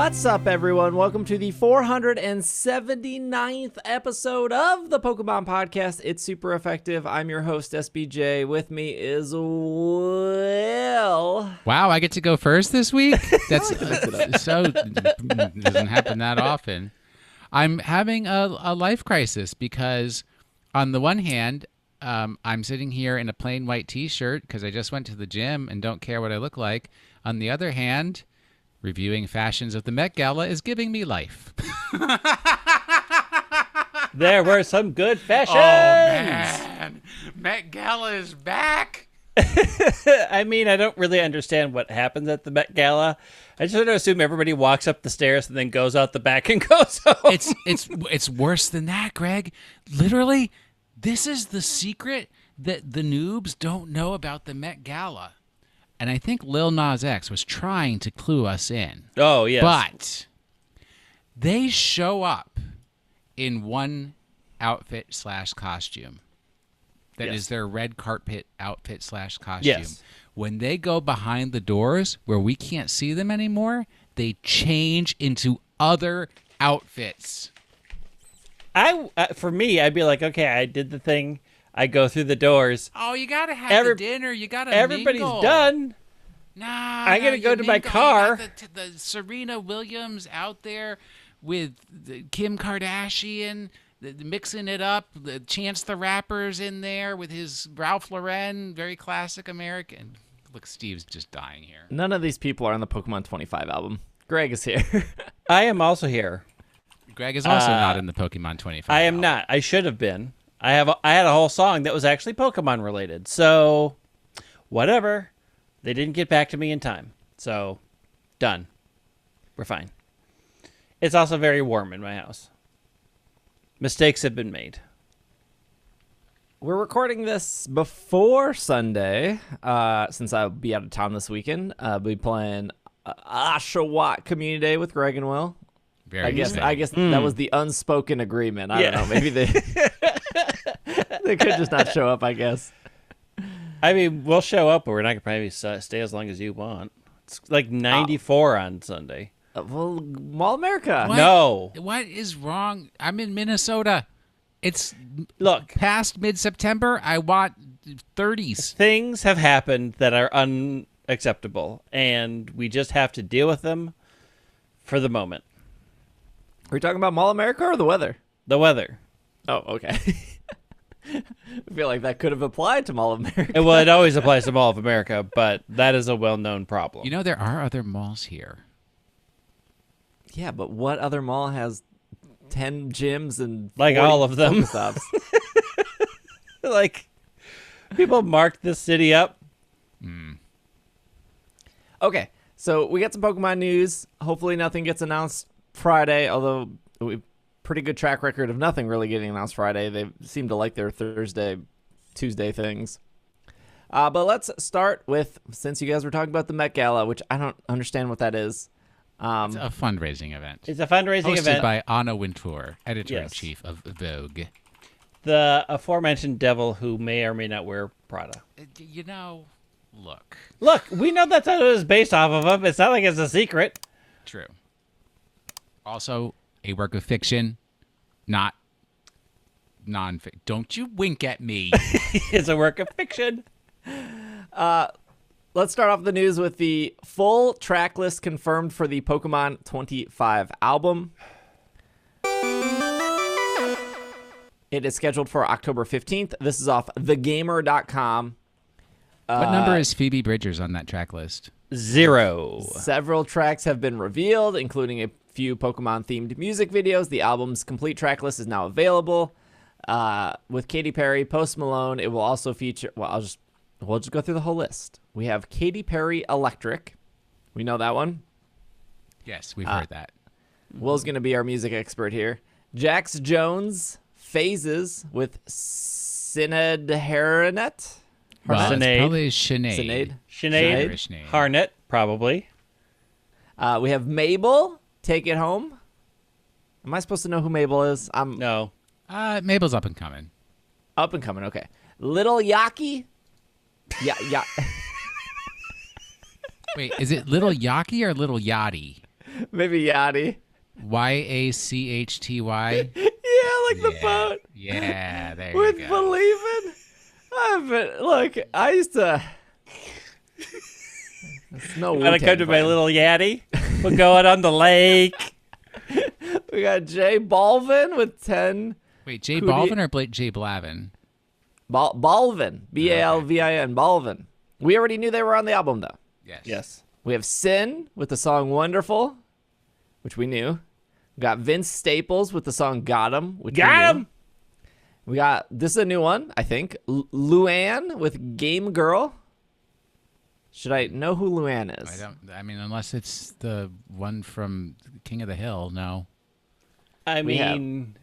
What's up, everyone? Welcome to the 479th episode of the Pokemon Podcast. It's super effective. I'm your host, SBJ. With me is Will. Wow, I get to go first this week? That's so doesn't happen that often. I'm having a life crisis because on the one hand, I'm sitting here in a plain white t-shirt because I just went to the gym and don't care what I look like. On the other hand, reviewing fashions of the Met Gala is giving me life. There were some good fashions. Oh, man. Met Gala is back. I mean, I don't really understand what happens at the Met Gala. I just sort of assume everybody walks up the stairs and then goes out the back and goes home. It's worse than that, Greg. Literally, this is the secret that the noobs don't know about the Met Gala. And I think Lil Nas X was trying to clue us in. Oh, yes. But they show up in one outfit/costume. That is their red carpet outfit/costume. Yes. When they go behind the doors where we can't see them anymore, they change into other outfits. For me, I'd be like, okay, I did the thing. I go through the doors. Oh, you gotta have the dinner. You gotta Everybody's mingle. done. Nah, I gotta go to my car. You got the Serena Williams out there with Kim Kardashian, mixing it up. The Chance the Rapper's in there with his Ralph Lauren, very classic American. Look, Steve's just dying here. None of these people are on the Pokemon 25 album. Greg is here. I am also here. Greg is also not in the Pokemon 25 I am album. not. I should have been. I had a whole song that was actually Pokemon related. So, whatever. They didn't get back to me in time. So, done. We're fine. It's also very warm in my house. Mistakes have been made. We're recording this before Sunday, since I'll be out of town this weekend. I'll be playing Oshawott Community Day with Greg and Will. I guess that was the unspoken agreement. I don't know. Maybe they they could just not show up, I guess. I mean, we'll show up, but we're not going to probably stay as long as you want. It's like 94 on Sunday. Well, Mall America. What? No. What is wrong? I'm in Minnesota. It's past mid-September. I want 30s. Things have happened that are unacceptable, and we just have to deal with them for the moment. Are we talking about Mall America or the weather? The weather. Oh, okay. I feel like that could have applied to Mall of America. Well, it always applies to Mall of America, but that is a well-known problem. You know, there are other malls here. Yeah, but what other mall has 10 gyms and like all of them? Stops? Like, people marked this city up. Okay, so we got some Pokemon news. Hopefully nothing gets announced Friday, although we've pretty good track record of nothing really getting announced Friday. They seem to like their Thursday, Tuesday things. But let's start with, since you guys were talking about the Met Gala, which I don't understand what that is. It's a fundraising event. It's a fundraising hosted event by Anna Wintour, editor-in-chief of Vogue. The aforementioned devil who may or may not wear Prada. You know, look, we know that's what it is based off of him. It's not like it's a secret. True. Also, a work of fiction, not non-fiction. Don't you wink at me. It's a work of fiction. Let's start off the news with the full track list confirmed for the Pokemon 25 album. It is scheduled for October 15th. This is off thegamer.com. What number is Phoebe Bridgers on that track list? 0. Several tracks have been revealed, including a few Pokemon-themed music videos. The album's complete track list is now available. With Katy Perry, Post Malone, it will also feature... Well, we'll just go through the whole list. We have Katy Perry Electric. We know that one. Yes, we've heard that. Will's going to be our music expert here. Jax Jones, Phases with Sinead Harnett. Well, it's Sinead. probably Sinead. Sinead. Harnett, probably. We have Mabel, Take It Home. Am I supposed to know who Mabel is? No. Mabel's up and coming. Up and coming, okay. Little Yaki. Yeah. Wait, is it Little Yaki or Little Yachty? Maybe Yachty. Yachty. Yeah, like the boat. Yeah, there With you go. believing. Look, I used to. It's no Want to Wu-Tang come to my fan. little Yachty? We'll go out on the lake. We got Jay Balvin with 10. Wait, Jay Who do you- Balvin or Jay Blavin? Balvin. Balvin. Balvin. We already knew they were on the album, though. Yes. We have Sin with the song Wonderful, which we knew. We got Vince Staples with the song Got 'Em, which we Got knew. 'em. We got, this is a new one, I think. Luann with Game Girl. Should I know who Luann is? I mean, unless it's the one from King of the Hill, no. I We have- mean,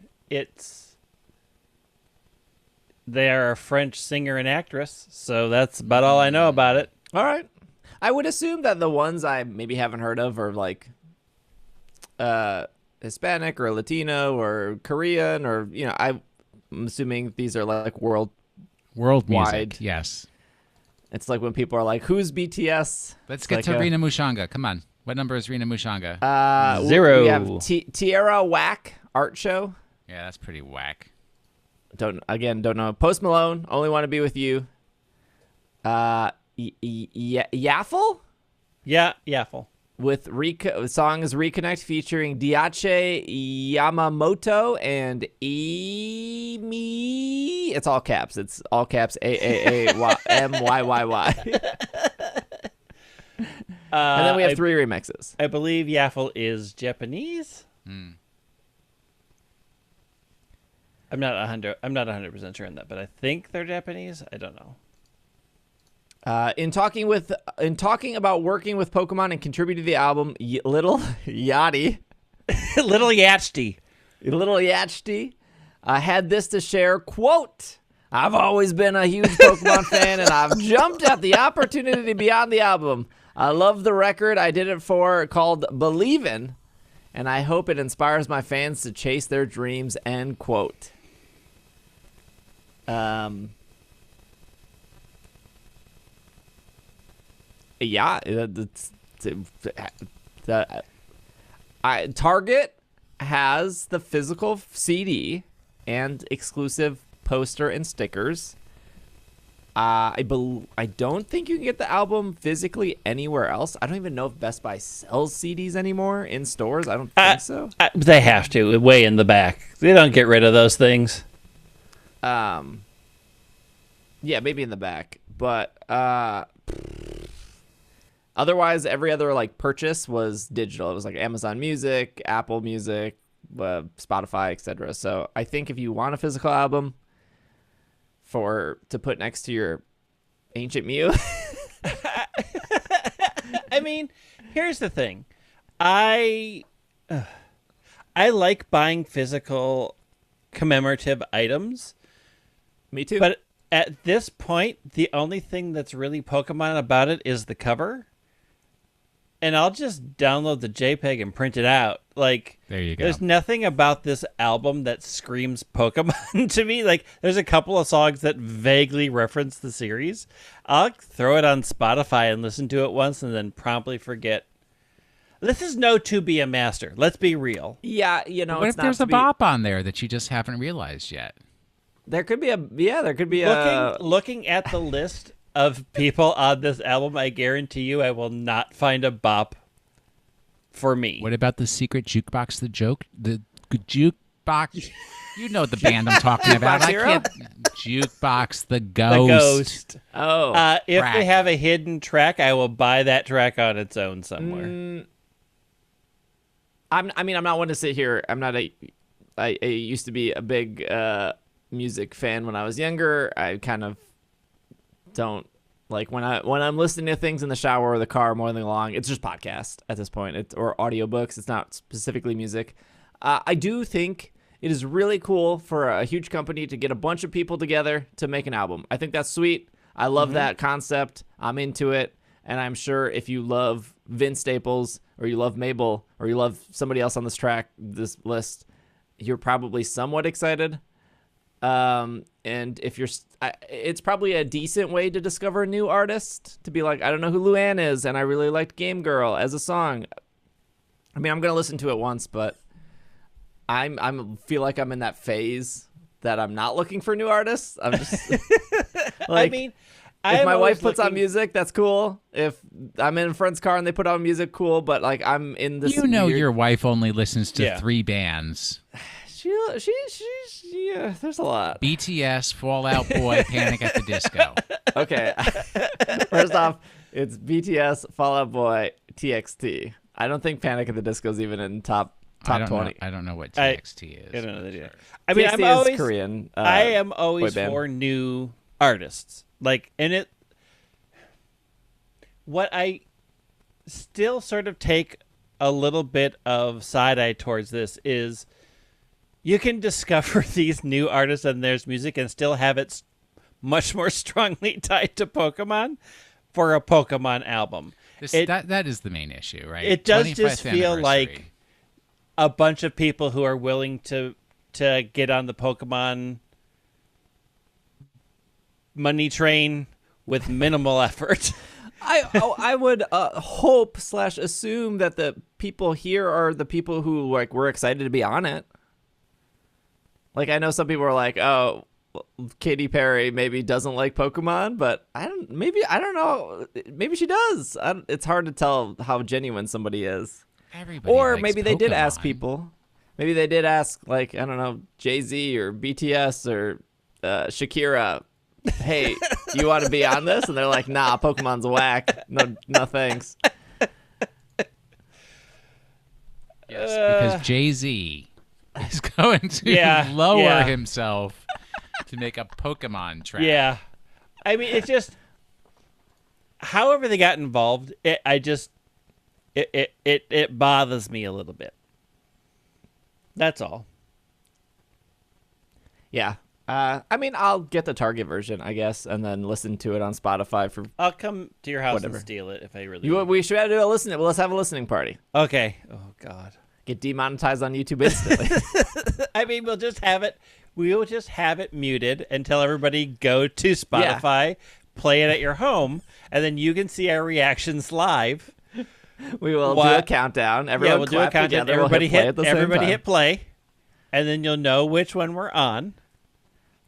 they are a French singer and actress, so that's about all I know about it. All right. I would assume that the ones I maybe haven't heard of are like Hispanic or Latino or Korean or, I'm assuming these are like world. World music, Wide. yes. It's like when people are like, who's BTS? Let's It's get like to a- Rina Mushanga. Come on. What number is Rina Mushanga? 0. We have Tierra Whack Art Show. Yeah, that's pretty whack. Don't know. Post Malone, Only Want to Be With You. Yaffle Yeah, Yaffle. with the song is Reconnect featuring Diache Yamamoto and Emi. It's all caps. It's all caps. AAAMYYY. And then we have 3 remixes. I believe Yaffle is Japanese. I'm not 100% sure on that, but I think they're Japanese. I don't know. In talking about working with Pokemon and contributing to the album, Little Yachty, Little Yachty. had this to share. Quote, I've always been a huge Pokemon fan, and I've jumped at the opportunity to be on the album. I love the record I did it for called Believin', and I hope it inspires my fans to chase their dreams, end quote. Yeah, Target has the physical CD and exclusive poster and stickers. I don't think you can get the album physically anywhere else. I don't even know if Best Buy sells CDs anymore in stores. I don't think so. They have to, way in the back. They don't get rid of those things. Yeah, maybe in the back, but otherwise every other like purchase was digital. It was like Amazon Music, Apple Music, Spotify, etc. So I think if you want a physical album to put next to your Ancient Mew, I mean, here's the thing. I like buying physical commemorative items. me too. But at this point, the only thing that's really Pokemon about it is the cover. And I'll just download the JPEG and print it out. Like, There you go. There's nothing about this album that screams Pokemon to me. Like, there's a couple of songs that vaguely reference the series. I'll throw it on Spotify and listen to it once and then promptly forget. This is no To Be a Master. Let's be real. Yeah, What it's if there's not a bop on there that you just haven't realized yet? There could be a Looking at the list of people on this album, I guarantee you I will not find a bop for me. What about the secret jukebox? The jukebox. You know the band I'm talking about. Jukebox Hero? Jukebox the The Ghost. Ghost. Oh, If Track. they have a hidden track, I will buy that track on its own somewhere. I'm not one to sit here. I used to be a big music fan when I was younger. I kind of don't like when I'm listening to things in the shower or the car more than long. It's just podcast at this point, or audiobooks. It's not specifically music. I do think it is really cool for a huge company to get a bunch of people together to make an album. I think that's sweet. I love that concept. I'm into it. And I'm sure if you love Vince Staples or you love Mabel or you love somebody else on this list, you're probably somewhat excited. And if you're, it's probably a decent way to discover a new artist, to be like, I don't know who Luann is, and I really liked Game Girl as a song. I mean, I'm gonna listen to it once, but I'm feel like I'm in that phase that I'm not looking for new artists. I'm just like, I mean, if my wife puts on music, that's cool. If I'm in a friend's car and they put on music, cool. But like, I'm in this. Your wife only listens to 3 bands. She there's a lot. BTS, Fall Out Boy, Panic at the Disco. Okay. First off, it's BTS, Fall Out Boy, TXT. I don't think Panic at the Disco is even in top 20. I don't know what TXT is. I don't know that. I mean, TXT I'm always is Korean. I am always boy band. for new artists. Like, and it. What I still sort of take a little bit of side eye towards this is, you can discover these new artists and their music and still have it much more strongly tied to Pokemon for a Pokemon album. That is the main issue, right? It does just 25th feel anniversary. like a bunch of people who are willing to get on the Pokemon money train with minimal effort. I would hope / assume that the people here are the people who like were excited to be on it. Like, I know some people are like, oh, Katy Perry maybe doesn't like Pokemon, but I don't know. Maybe she does. It's hard to tell how genuine somebody is. Everybody Or likes maybe they did ask Pokemon. people. Maybe they did ask, like, I don't know, Jay-Z or BTS or Shakira, hey, you want to be on this? And they're like, nah, Pokemon's whack. No thanks. Yes, because Jay-Z is going to lower himself to make a Pokemon track. Yeah. I mean, it's just, however they got involved, it bothers me a little bit. That's all. Yeah. I mean, I'll get the Target version, I guess, and then listen to it on Spotify for. I'll come to your house Whatever. and steal it if I really want. We should do a listening. Well, let's have a listening party. Okay. Oh, God. Get demonetized on YouTube instantly. I mean, we'll just have it muted until everybody go to Spotify, play it at your home, and then you can see our reactions live. We will do a countdown. Everyone we'll do a countdown. Together. Everybody We'll hit play, and then you'll know which one we're on.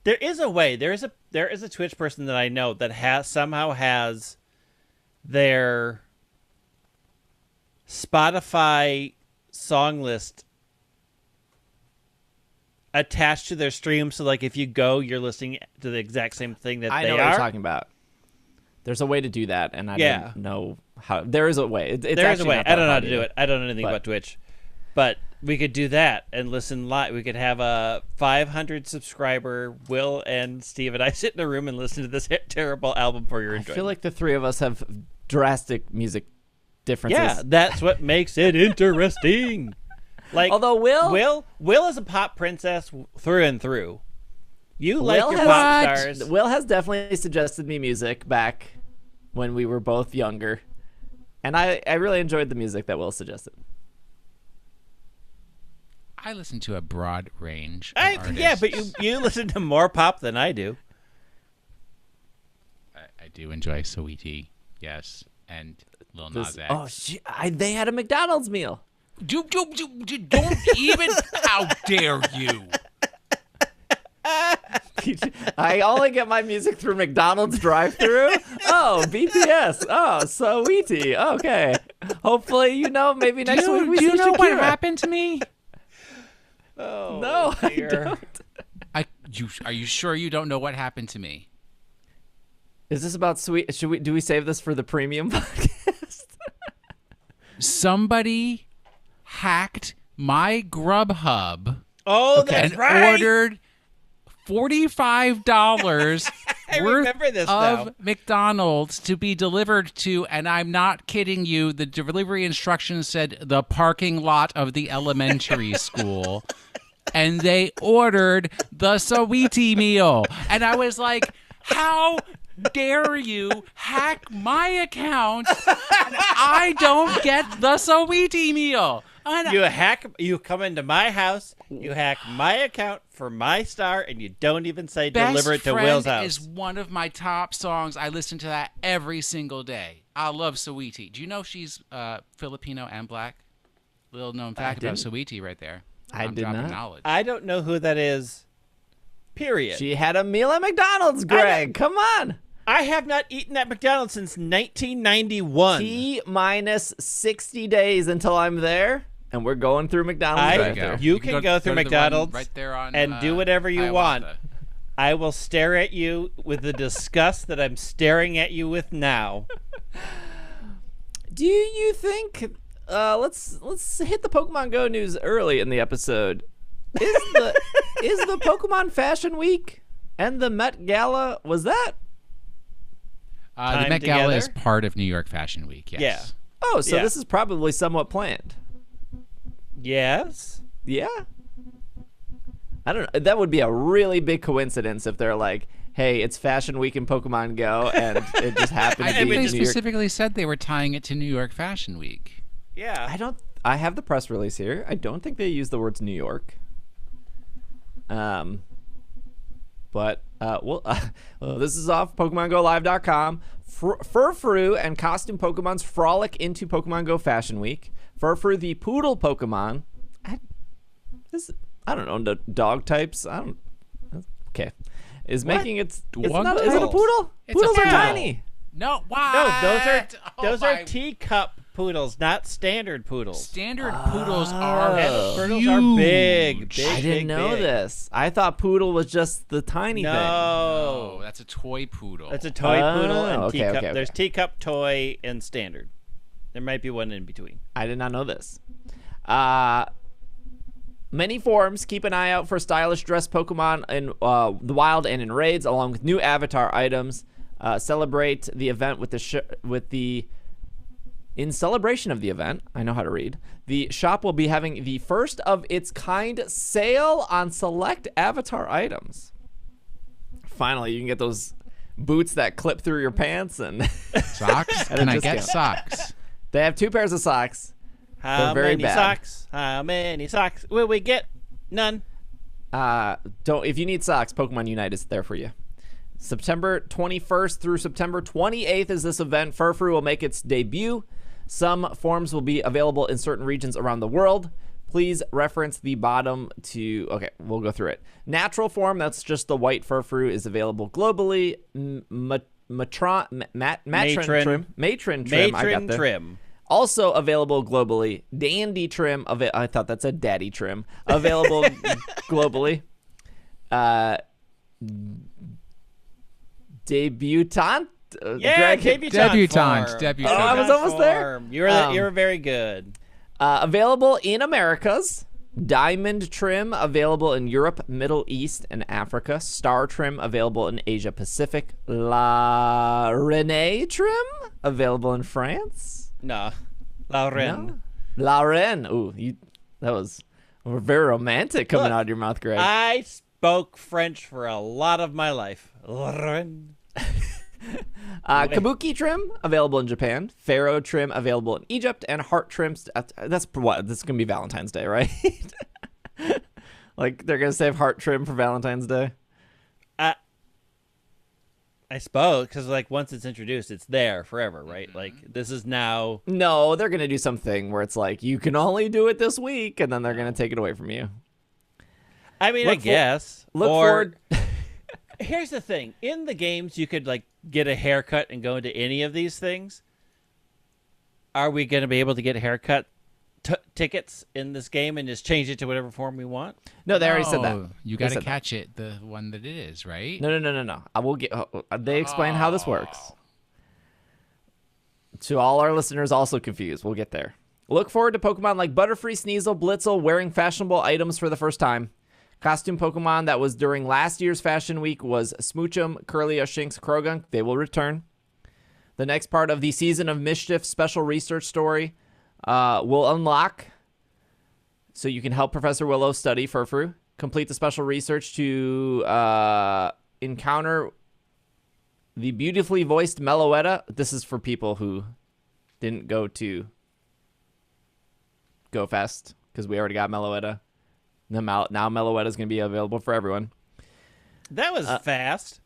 There is a way. There is a Twitch person that I know that somehow has their Spotify song list attached to their stream, so like if you go, you're listening to the exact same thing that I they know are. what you're talking about. There's a way to do that, and I don't know how. There is a way. There is a way. I don't know how to do it. I don't know anything about Twitch, but we could do that and listen live. We could have a 500 subscriber Will and Steve and I sit in a room and listen to this terrible album for your enjoyment. I feel like the three of us have drastic music differences. Yeah, that's what makes it interesting. Like, although Will is a pop princess through and through. You like your pop stars. Will has definitely suggested me music back when we were both younger, and I really enjoyed the music that Will suggested. I listen to a broad range of artists. Yeah, but you listen to more pop than I do. I do enjoy Saweetie, yes, and Lil Nas X. They had a McDonald's meal. Don't even. How dare you? I only get my music through McDonald's drive-thru. Oh, BTS. Oh, Saweetie. Okay. Hopefully, maybe next week we see Do you know what Shakira. happened to me? Oh, No, dear. I don't. Are you sure you don't know what happened to me? Is this about sweet? Do we save this for the premium podcast? Somebody hacked my Grubhub. Oh, that's and right. ordered $45 remember this of now. McDonald's to be delivered to, and I'm not kidding you, the delivery instructions said the parking lot of the elementary school. And they ordered the Saweetie meal. And I was like, how dare you hack my account and I don't get the Saweetie meal? You come into my house, you hack my account for my star, and you don't even say deliver it to Will's house. Best Friend is one of my top songs. I listen to that every single day. I love Saweetie. Do you know she's Filipino and black? Little known fact about Saweetie right there. I did dropping not. knowledge. I don't know who that is. Period. She had a meal at McDonald's, Greg. Come on. I have not eaten at McDonald's since 1991. T minus 60 days until I'm there, and we're going through McDonald's. There you go. You can go through to the one McDonald's right there on, and do whatever you want. Hiawatha. I will stare at you with the disgust that I'm staring at you with now. Do you think? Let's hit the Pokemon Go news early in the episode. Is the Pokemon Fashion Week and the Met Gala, was that? The Met Gala is part of New York Fashion Week. Yes. Yeah. Oh, so this is probably somewhat planned. Yes. Yeah. I don't know. That would be a really big coincidence if they're like, "Hey, it's Fashion Week in Pokemon Go," and it just happened I to think be they New York. specifically said they were tying it to New York Fashion Week. Yeah. I have the press release here. I don't think they use the words New York. But well, this is off PokemonGoLive.com. Furfrou and costume Pokemons frolic into Pokemon Go Fashion Week. Furfrou, the poodle Pokemon. I don't know the dog types. Okay, is What? making its. It's Dog not. Is it a types? poodle? It's a Poodles are poodle. tiny. No, why? No, those are teacup poodles, not standard poodles. Standard poodles are Poodles huge. are big. I didn't know big. this. I thought poodle was just the tiny thing. Oh, No. that's a toy poodle. It's a toy poodle and okay, teacup. okay. There's teacup, toy, and standard. There might be one in between. I did not know this. Many forums keep an eye out for stylish dressed Pokemon in the wild and in raids, along with new avatar items. Celebrate the event in celebration of the event. I know how to read. The shop will be having the first of its kind sale on select avatar items. Finally, you can get those boots that clip through your pants and Socks? At a Can I get discount. socks? They have 2 pairs of socks. How very many bad. socks? How many socks will we get? None. If you need socks, Pokemon Unite is there for you. September 21st through September 28th is this event. Furfrou will make its debut. Some forms will be available in certain regions around the world. Please reference the bottom to... Okay, we'll go through it. Natural form, that's just the white Furfrou, is available globally. Matron trim, I got there. trim. Also available globally. Dandy trim. I thought that said daddy trim. Available globally. Debutante. Yeah, Greg, Debutante. form. Debutante. Oh, I was almost there. You were very good. available in Americas. Diamond trim available in Europe, Middle East, and Africa. Star trim available in Asia Pacific. La Renée trim available in France. No, Lauren. No? La Reine. Ooh, that was very romantic coming Look, out of your mouth, Greg. I spoke French for a lot of my life. Lauren. Kabuki trim available in Japan. Pharaoh trim available in Egypt, and heart trims. That's what this is gonna be Valentine's Day, right? Like they're gonna save heart trim for Valentine's Day. I suppose because like once it's introduced, it's there forever, right? Like this is now. No, they're gonna do something where it's like you can only do it this week, and then they're gonna take it away from you. I mean, I guess. Look or, forward. Here's the thing: in the games, you could like get a haircut and go into any of these things. Are we going to be able to get haircut tickets in this game and just change it to whatever form we want? No, they already said that. You They got to said that. catch it, the one that it is, right? No. I will get. They explain how this works. To all our listeners also confused, we'll get there. Look forward to Pokemon like Butterfree, Sneasel, Blitzel wearing fashionable items for the first time. Costume Pokemon that was during last year's Fashion Week was Smoochum, Curlia, Shinx, Krogunk. They will return. The next part of the Season of Mischief special research story will unlock so you can help Professor Willow study Furfrou. Complete the special research to encounter the beautifully voiced Meloetta. This is for people who didn't go to Go Fest because we already got Meloetta. Now Meloetta is going to be available for everyone. That was fast.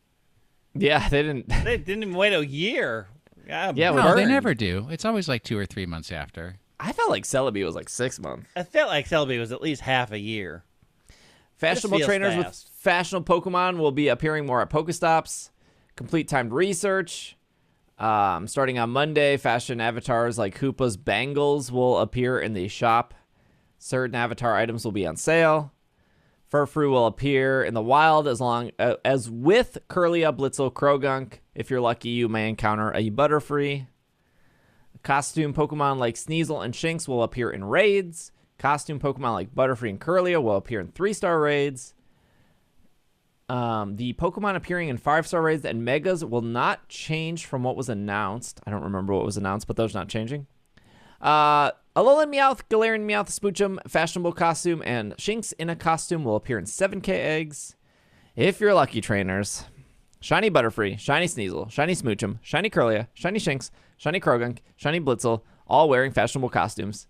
Yeah, they didn't. They didn't even wait a year. Yeah, No, burned. they never do. It's always like 2 or 3 months after. I felt like Celebi was like 6 months. I felt like Celebi was at least half a year. Fashionable feels trainers with fast. fashionable Pokemon will be appearing more at Pokestops. Complete timed research. Starting on Monday, fashion avatars like Hoopa's Bangles will appear in the shop. Certain avatar items will be on sale. Furfrou will appear in the wild as with Curlia, Blitzel, Krogunk. If you're lucky, you may encounter a Butterfree. Costume Pokemon like Sneasel and Shinx will appear in raids. Costume Pokemon like Butterfree and Curlia will appear in 3-star raids. The Pokemon appearing in 5-star raids and Megas will not change from what was announced. I don't remember what was announced, but those are not changing. Alolan Meowth, Galarian Meowth, Smoochum, Fashionable Costume, and Shinx in a Costume will appear in 7K eggs. If you're lucky, trainers. Shiny Butterfree, Shiny Sneasel, Shiny Smoochum, Shiny Curlia, Shiny Shinx, Shiny Krogunk, Shiny Blitzel, all wearing fashionable costumes.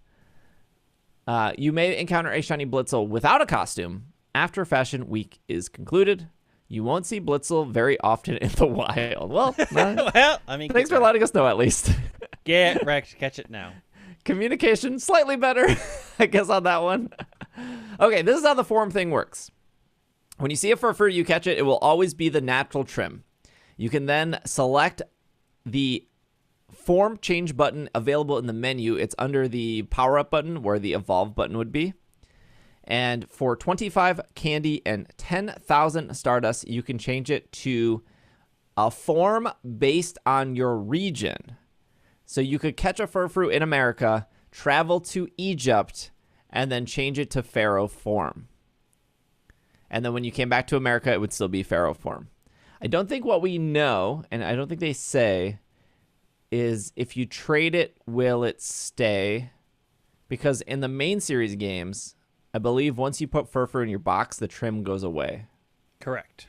You may encounter a Shiny Blitzel without a costume after Fashion Week is concluded. You won't see Blitzel very often in the wild. Well, Well, I mean, thanks for letting us know at least. get wrecked, catch it now. Communication slightly better, I guess, on that one. Okay, this is how the form thing works. When you see a Furfrou, you catch it, it will always be the natural trim. You can then select the form change button available in the menu. It's under the power up button where the evolve button would be. And for 25 candy and 10,000 Stardust, you can change it to a form based on your region. So you could catch a Furfrou in America, travel to Egypt, and then change it to Pharaoh form. And then when you came back to America, it would still be Pharaoh form. I don't think what we know, and I don't think they say, is if you trade it, will it stay? Because in the main series games, I believe once you put Furfrou in your box, the trim goes away. Correct.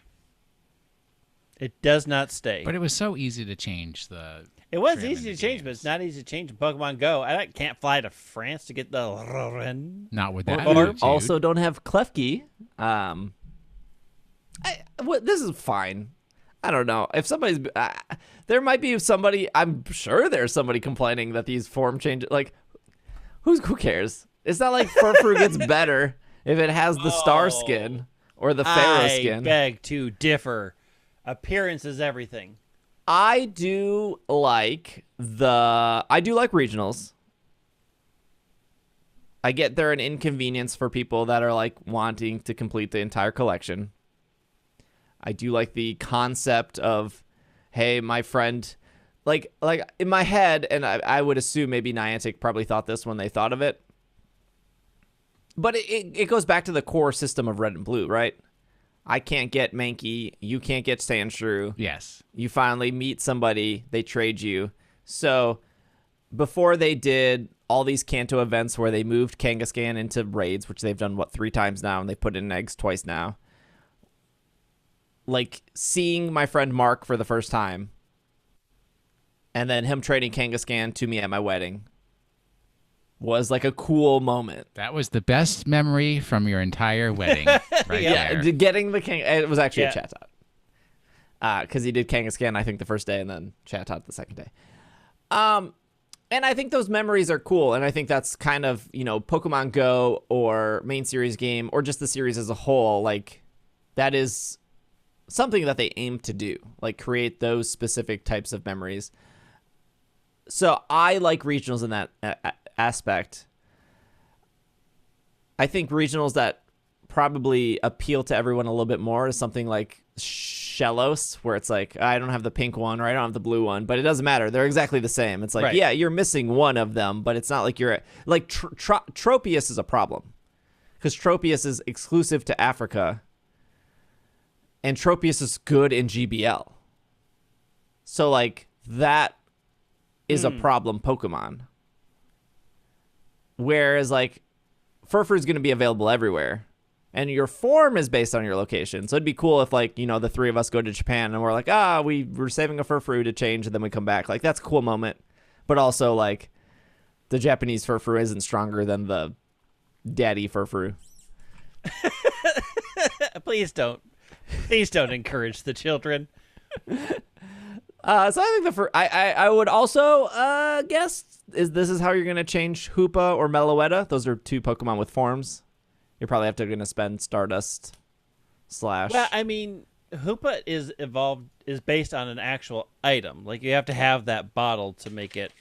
It does not stay. But it was so easy to change the. It was trim in easy the to change, but games. it's not easy to change in Pokemon Go. I can't fly to France to get the. Not with that. Or- attitude. Also, don't have Klefki. This is fine. I don't know. If somebody's... there might be somebody... I'm sure there's somebody complaining that these form changes... Like, who cares? It's not like Furfrou gets better if it has the star skin or the Pharaoh skin. I beg to differ. Appearance is everything. I do like regionals. I get they're an inconvenience for people that are like wanting to complete the entire collection. I do like the concept of, hey, my friend, like in my head, and I would assume maybe Niantic probably thought this when they thought of it. But it goes back to the core system of Red and Blue, right? I can't get Mankey. You can't get Sandshrew. Yes. You finally meet somebody. They trade you. So before they did all these Kanto events where they moved Kangaskhan into raids, which they've done, 3 times now, and they put in eggs twice now. Like, seeing my friend Mark for the first time, and then him trading Kangaskhan to me at my wedding was like a cool moment. That was the best memory from your entire wedding. Right Yeah, there. getting the Kang. It was actually Yeah. a Chatot. Because he did Kangaskhan, I think, the first day, and then Chatot the second day. And I think those memories are cool, and I think that's kind of, Pokemon Go or main series game or just the series as a whole, like, that is something that they aim to do, like create those specific types of memories. So I like regionals in that aspect. I think regionals that probably appeal to everyone a little bit more is something like Shellos, where it's like, I don't have the pink one or I don't have the blue one, but it doesn't matter. They're exactly the same. It's like, Right. yeah, you're missing one of them, but it's not like you're like Tropius is a problem because Tropius is exclusive to Africa and Tropius is good in GBL. So like that is a problem Pokemon. Whereas like Furfrou is going to be available everywhere. And your form is based on your location. So it'd be cool if, like, the 3 of us go to Japan and we're like, we're saving a Furfrou to change, and then we come back. Like, that's a cool moment. But also, like, the Japanese Furfrou isn't stronger than the daddy Furfrou. Please don't. Please don't encourage the children. So I think I would also guess this is how you're gonna change Hoopa or Meloetta. Those are two Pokemon with forms. You're probably gonna spend Stardust / Well, I mean, Hoopa is based on an actual item. Like you have to have that bottle to make it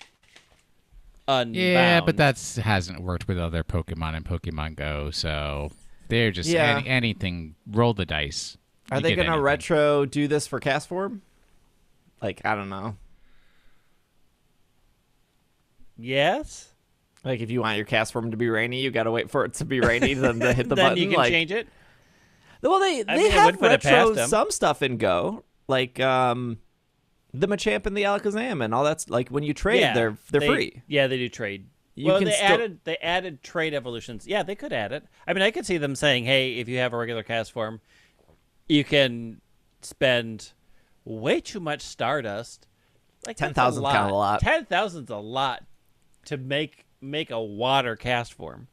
unbound. Yeah, but that hasn't worked with other Pokemon in Pokemon Go, so they're just anything. Roll the dice. Are they gonna retro do this for cast form? Like, I don't know. Yes. Like, if you want your cast form to be rainy, you got to wait for it to be rainy, then to hit the then button. you can change it. Well, they have retro some stuff in Go, like the Machamp and the Alakazam, and all that's like when you trade, they're free. Yeah, they do trade. They added trade evolutions. Yeah, they could add it. I mean, I could see them saying, "Hey, if you have a regular cast form, you can spend way too much Stardust. Like 10,000 kind of a lot. 10,000's a lot to make a water cast form.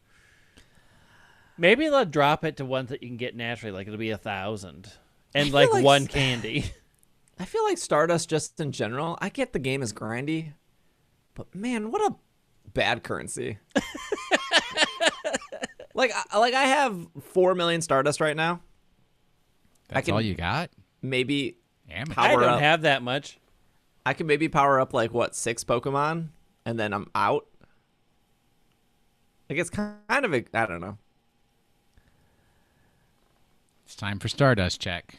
Maybe they'll drop it to ones that you can get naturally, like it'll be 1,000, and like one candy. I feel like Stardust, just in general, I get the game is grindy, but man, what a bad currency. like I have 4 million Stardust right now. That's all you got? Maybe I don't have that much. I can maybe power up like 6 Pokemon, and then I'm out. Like it's kind of I don't know. It's time for Stardust check.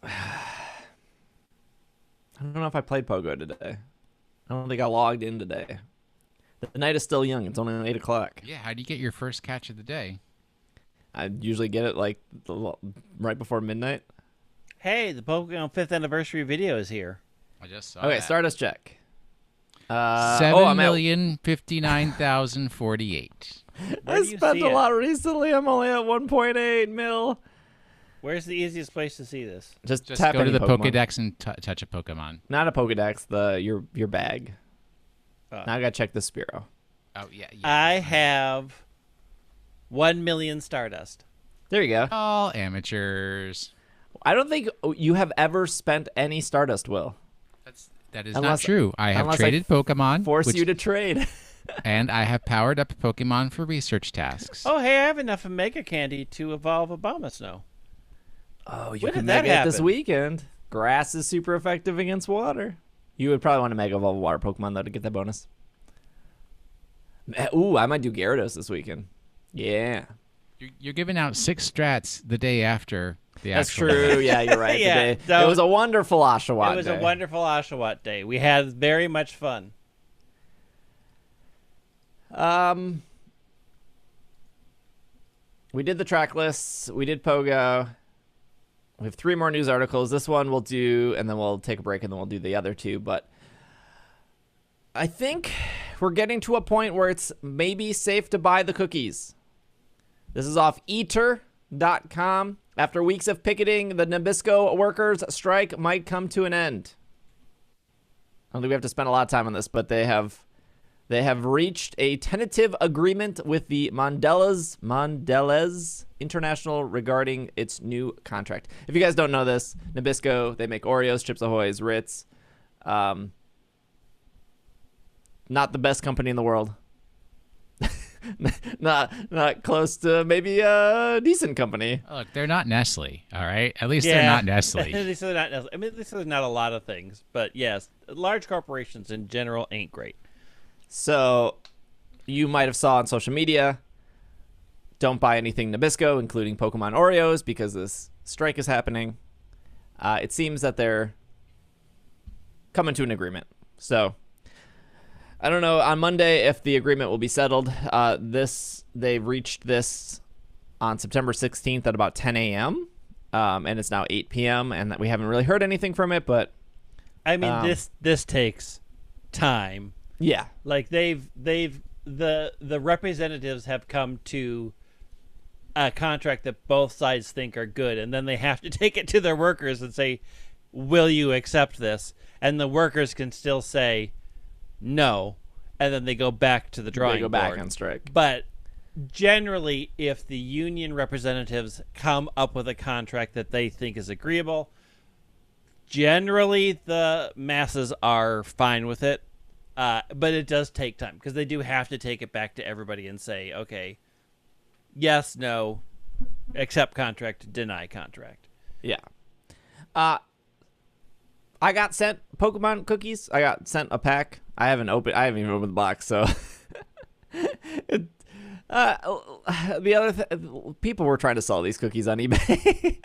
I don't know if I played Pogo today. I don't think I logged in today. The night is still young. It's only 8 o'clock. Yeah, how do you get your first catch of the day? I usually get it like right before midnight. Hey, the Pokemon 5th anniversary video is here. I just saw Okay, that. Stardust check. 7,059,048. I spent a lot recently. I'm only at 1.8 mil. Where's the easiest place to see this? Just tap go to the Pokemon. Pokedex and touch a Pokemon. Not a Pokedex, your bag. Now I gotta check the Spearow. Oh, yeah. I have 1 million Stardust. There you go. All amateurs. I don't think you have ever spent any Stardust, Will. That is not true. I have traded Pokemon. Force you to trade. And I have powered up Pokemon for research tasks. Oh, hey, I have enough of Mega Candy to evolve Abomasnow. Oh, you can Mega it this weekend. Grass is super effective against water. You would probably want to Mega Evolve a water Pokemon, though, to get that bonus. Ooh, I might do Gyarados this weekend. Yeah. You're giving out 6 strats the day after the That's actual true. day. Yeah, you're right. Yeah, it was a wonderful Oshawott It was day. a wonderful Oshawott day. We had very much fun. We did the track lists. We did Pogo. We have 3 more news articles. This one we'll do, and then we'll take a break, and then we'll do the other 2. But I think we're getting to a point where it's maybe safe to buy the cookies. This is off eater.com. After weeks of picketing, the Nabisco workers' strike might come to an end. I don't think we have to spend a lot of time on this, but they have reached a tentative agreement with the Mondelez International regarding its new contract. If you guys don't know this, Nabisco, they make Oreos, Chips Ahoy's, Ritz. Not the best company in the world. not close to maybe a decent company. Look, they're not Nestle, all right? At least they're not Nestle. At least they're not Nestle. I mean, at least there's not a lot of things. But yes, large corporations in general ain't great. So you might have saw on social media, don't buy anything Nabisco, including Pokemon Oreos, because this strike is happening. It seems that they're coming to an agreement. So I don't know on Monday if the agreement will be settled. They reached this on September 16th at about 10 a.m. And it's now 8 p.m. and we haven't really heard anything from it. But I mean, this takes time. Yeah, like the representatives have come to a contract that both sides think are good, and then they have to take it to their workers and say, "Will you accept this?" And the workers can still say no, and then they go back to the drawing board. They go back on strike. But generally, if the union representatives come up with a contract that they think is agreeable, Generally, the masses are fine with it, but it does take time because they do have to take it back to everybody and say, okay, yes, no, accept contract, deny contract. Yeah. I got sent Pokemon cookies. I got sent a pack. I haven't even opened the box, so the other people were trying to sell these cookies on eBay.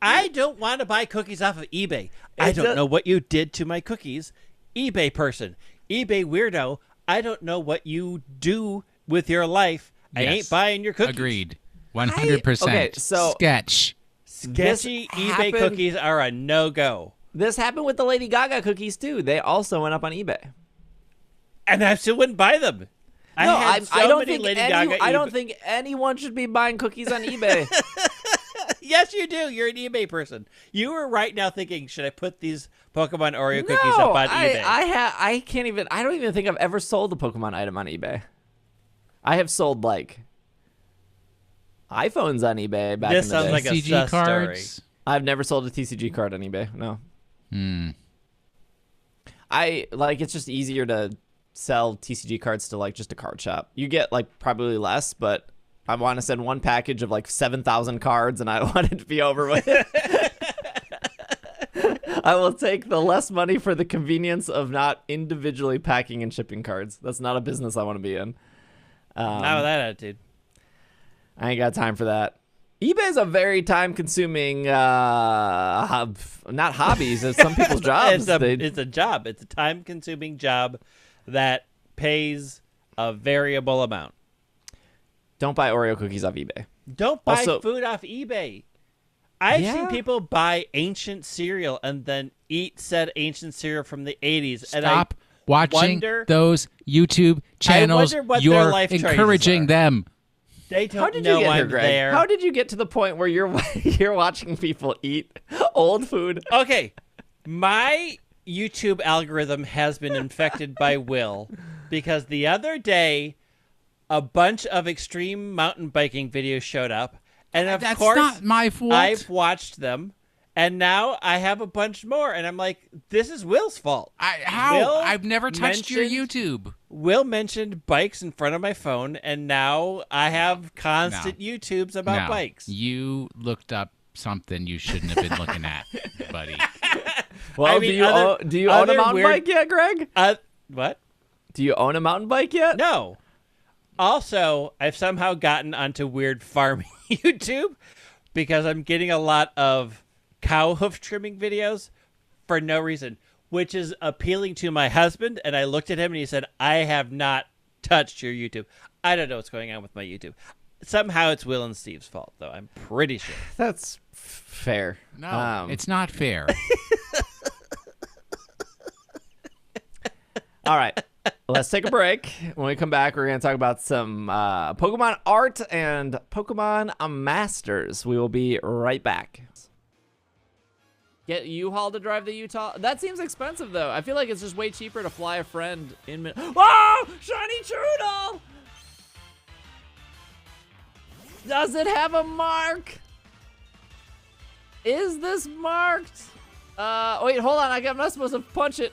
I don't want to buy cookies off of eBay. I don't know what you did to my cookies. eBay person, eBay weirdo, I don't know what you do with your life. I ain't buying your cookies. Agreed. 100%. Okay, so sketchy eBay cookies are a no-go. This happened with the Lady Gaga cookies too. They also went up on eBay. And I still wouldn't buy them. I don't think anyone should be buying cookies on eBay. Yes, you do. You're an eBay person. You were right now thinking, should I put these Pokemon Oreo cookies up on eBay? I don't even think I've ever sold a Pokemon item on eBay. I have sold like iPhones on eBay back in the day. This sounds like a TCG cards. story. I've never sold a TCG card on eBay. No. It's just easier to sell TCG cards to like just a card shop. You get like probably less, but I want to send one package of like 7,000 cards and I want it to be over with. I will take the less money for the convenience of not individually packing and shipping cards. That's not a business I want to be in. Not with that attitude. I ain't got time for that. eBay is a very time-consuming, not hobbies. It's some people's jobs. It's a job. It's a time-consuming job that pays a variable amount. Don't buy Oreo cookies off eBay. Don't buy food off eBay. I've seen people buy ancient cereal and then eat said ancient cereal from the 80s. Stop watching those YouTube channels. You're encouraging them. They don't know I'm there. How did you get to the point where you're watching people eat old food? Okay, my YouTube algorithm has been infected by Will because the other day a bunch of extreme mountain biking videos showed up, and of course not my fault. I've watched them, and now I have a bunch more, and I'm like, this is Will's fault. How? I've never touched your YouTube. Will mentioned bikes in front of my phone, and now I have constant YouTubes about bikes. You looked up something you shouldn't have been looking at, buddy. Well, do you own a mountain bike yet, Greg? What? Do you own a mountain bike yet? No. Also, I've somehow gotten onto weird farming YouTube because I'm getting a lot of cow hoof trimming videos for no reason, which is appealing to my husband. And I looked at him and he said, I have not touched your YouTube. I don't know what's going on with my YouTube. Somehow it's Will and Steve's fault, though. I'm pretty sure. That's fair. No, it's not fair. All right. Let's take a break. When we come back, we're going to talk about some Pokemon art and Pokemon Masters. We will be right back. Get U-Haul to drive to Utah? That seems expensive, though. I feel like it's just way cheaper to fly a friend in... Oh! Shiny Trudel! Does it have a mark? Is this marked? Wait, hold on. I'm not supposed to punch it.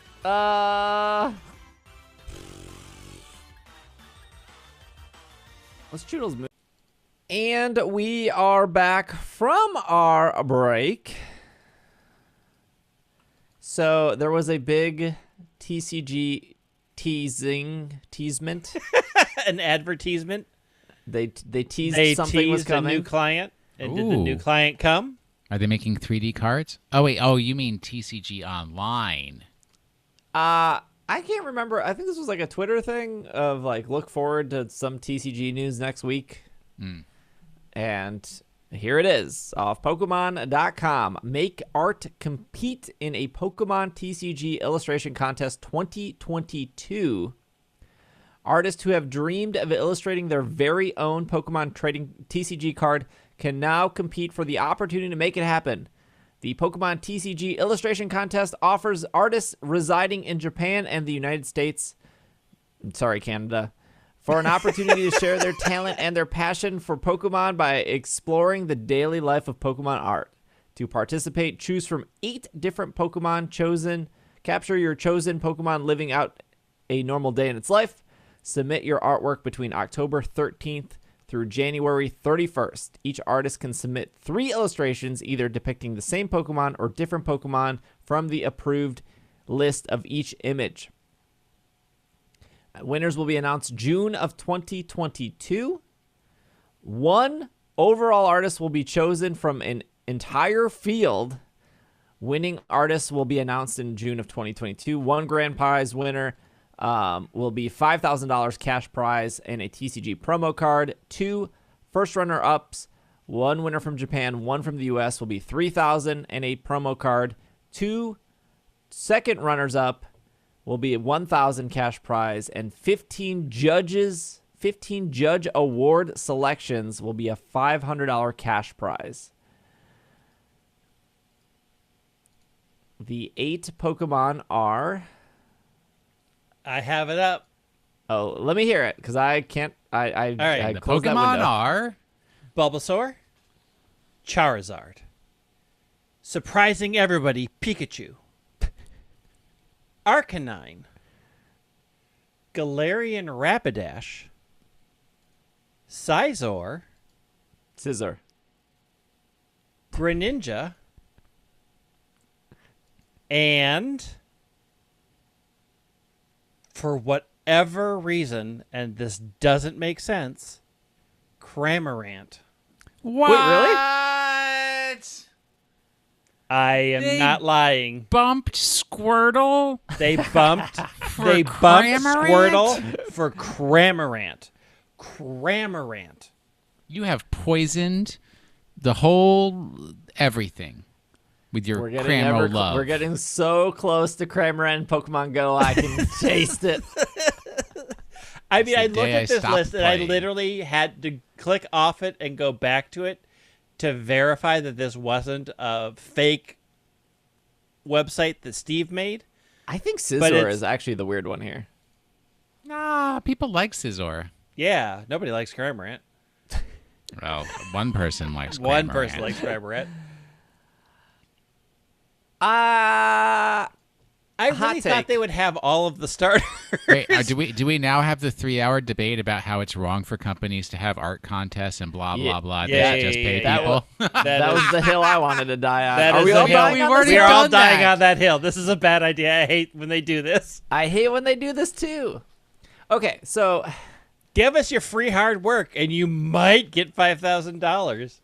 What's Trudels move? And we are back from our break. So there was a big TCG teasement. An advertisement. They teased something was coming. A new client. And did the new client come? Are they making 3D cards? Oh wait, you mean TCG Online? I can't remember. I think this was like a Twitter thing of like, look forward to some TCG news next week. And here it is off Pokemon.com. Make art compete in a Pokemon TCG Illustration Contest 2022. Artists who have dreamed of illustrating their very own Pokemon trading TCG card can now compete for the opportunity to make it happen. The Pokemon TCG Illustration Contest offers artists residing in Japan and the United States, Canada, for an opportunity to share their talent and their passion for Pokemon by exploring the daily life of Pokemon art. To participate, choose from 8 different Pokemon chosen. Capture your chosen Pokemon living out a normal day in its life. Submit your artwork between October 13th through January 31st. Each artist can submit 3 illustrations, either depicting the same Pokemon or different Pokemon from the approved list of each image. Winners will be announced June of 2022. 1 overall artist will be chosen from an entire field. Winning artists will be announced in June of 2022. 1 grand prize winner will be $5,000 cash prize and a TCG promo card. 2 first runner-ups, 1 winner from Japan, 1 from the US, will be $3,000 and a promo card. 2 second runners-up will be $1,000 cash prize, and 15 judge award selections will be a $500 cash prize. The 8 Pokemon are... I have it up. Oh, let me hear it, because I can't... All right. I The closed that Pokemon window. are Bulbasaur, Charizard, surprising everybody, Pikachu, Arcanine, Galarian Rapidash, Scizor, Scizor. Greninja, and for whatever reason, and this doesn't make sense, Cramorant. what? really? I am not lying. Bumped Squirtle. They bumped Cramorant? Squirtle for Cramorant. Cramorant. You have poisoned the whole everything with your Cramo love. We're getting so close to Cramorant in Pokemon Go, I can taste it. I mean, the I looked day I at this stopped list and I playing. literally had to click off it and go back to it to verify that this wasn't a fake website that Steve made. I think But Scizor it's- is actually the weird one here. Nah, people like Scizor. Yeah, nobody likes Cramorant. Well, one person likes One Cramorant. person likes Cramorant. I Hot really take. thought they would have all of the starters. Wait, do we now have the 3-hour debate about how it's wrong for companies to have art contests and blah blah Yeah, blah? yeah, They should just pay yeah. people. That was the hill I wanted to die on. That Are is we the all hill. dying We've on already this We're hill? all done dying that. on that hill. This is a bad idea. I hate when they do this. I hate when they do this too. Okay, so Give us your free hard work, and you might get $5,000.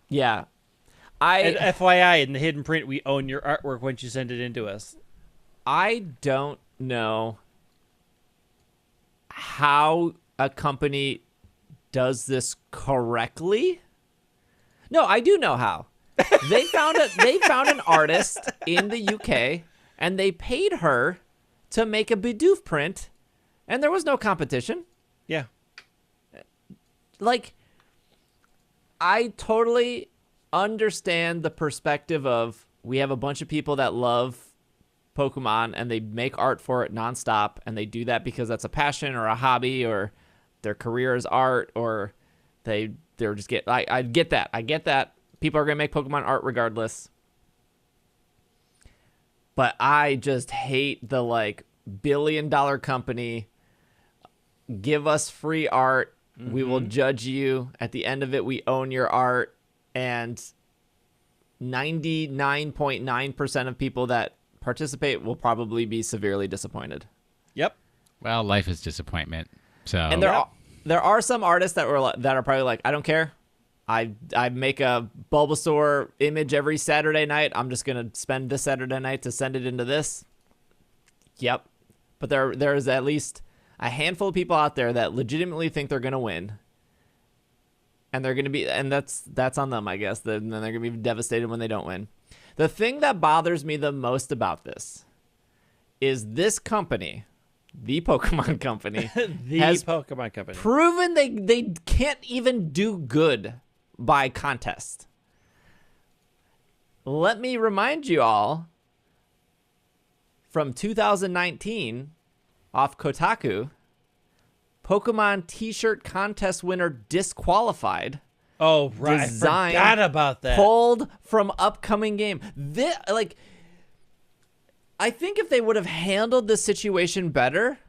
yeah, And FYI, in the hidden print, we own your artwork once you send it in to us. I don't know how a company does this correctly. No, I do know how. They found an artist in the UK and they paid her to make a Bidoof print, and there was no competition. Yeah. Like, I totally understand the perspective of we have a bunch of people that love Pokemon and they make art for it nonstop, and they do that because that's a passion or a hobby or their career is art, or they're just get. I get that. I get that. People are gonna make Pokemon art regardless. But I just hate the like billion-dollar company. Give us free art. We will judge you. At the end of it, we own your art. And 99.9% of people that participate will probably be severely disappointed. Yep. Well, life is disappointment. So And there are some artists that are probably like, I don't care. I make a Bulbasaur image every Saturday night. I'm just gonna spend this Saturday night to send it into this. Yep. But there is at least a handful of people out there that legitimately think they're gonna win. And they're gonna be, and that's on them, I guess. Then they're gonna be devastated when they don't win. The thing that bothers me the most about this is this company, the Pokemon company, has Pokemon company. proven they can't even do good by contest. Let me remind you all, from 2019, off Kotaku, Pokemon T-shirt contest winner disqualified Oh, right. design I forgot about that. pulled from upcoming game. This, like, I think if they would have handled this situation better,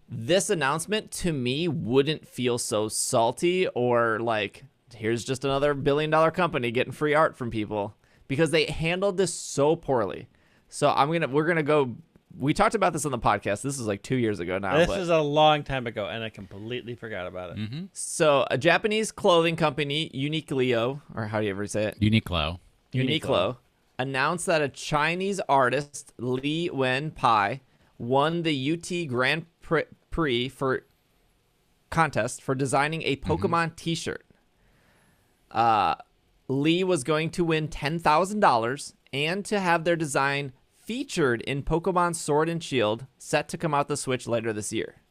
this announcement to me wouldn't feel so salty or like, here's just another billion-dollar company getting free art from people, because they handled this so poorly. So we're gonna go. We talked about this on the podcast. This is like 2 years ago now. This is a long time ago, and I completely forgot about it. Mm-hmm. So a Japanese clothing company, Uniqlo, or how do you ever say it? Uniqlo. Announced that a Chinese artist, Li Wenpai, won the UT Grand Prix for contest for designing a Pokemon T-shirt. Lee was going to win $10,000 and to have their design featured in Pokemon Sword and Shield, set to come out the Switch later this year.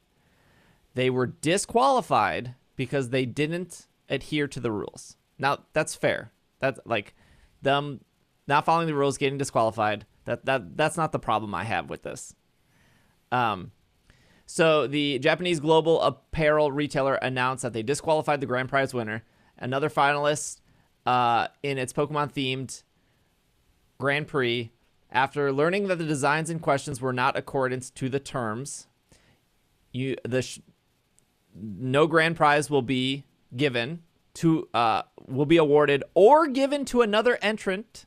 They were disqualified because they didn't adhere to the rules. Now, that's fair. That's like them not following the rules, getting disqualified. That's not the problem I have with this. So the Japanese global apparel retailer announced that they disqualified the grand prize winner, another finalist in its Pokemon-themed Grand Prix, after learning that the designs in questions were not accordance to the terms. No grand prize will be given to will be awarded or given to another entrant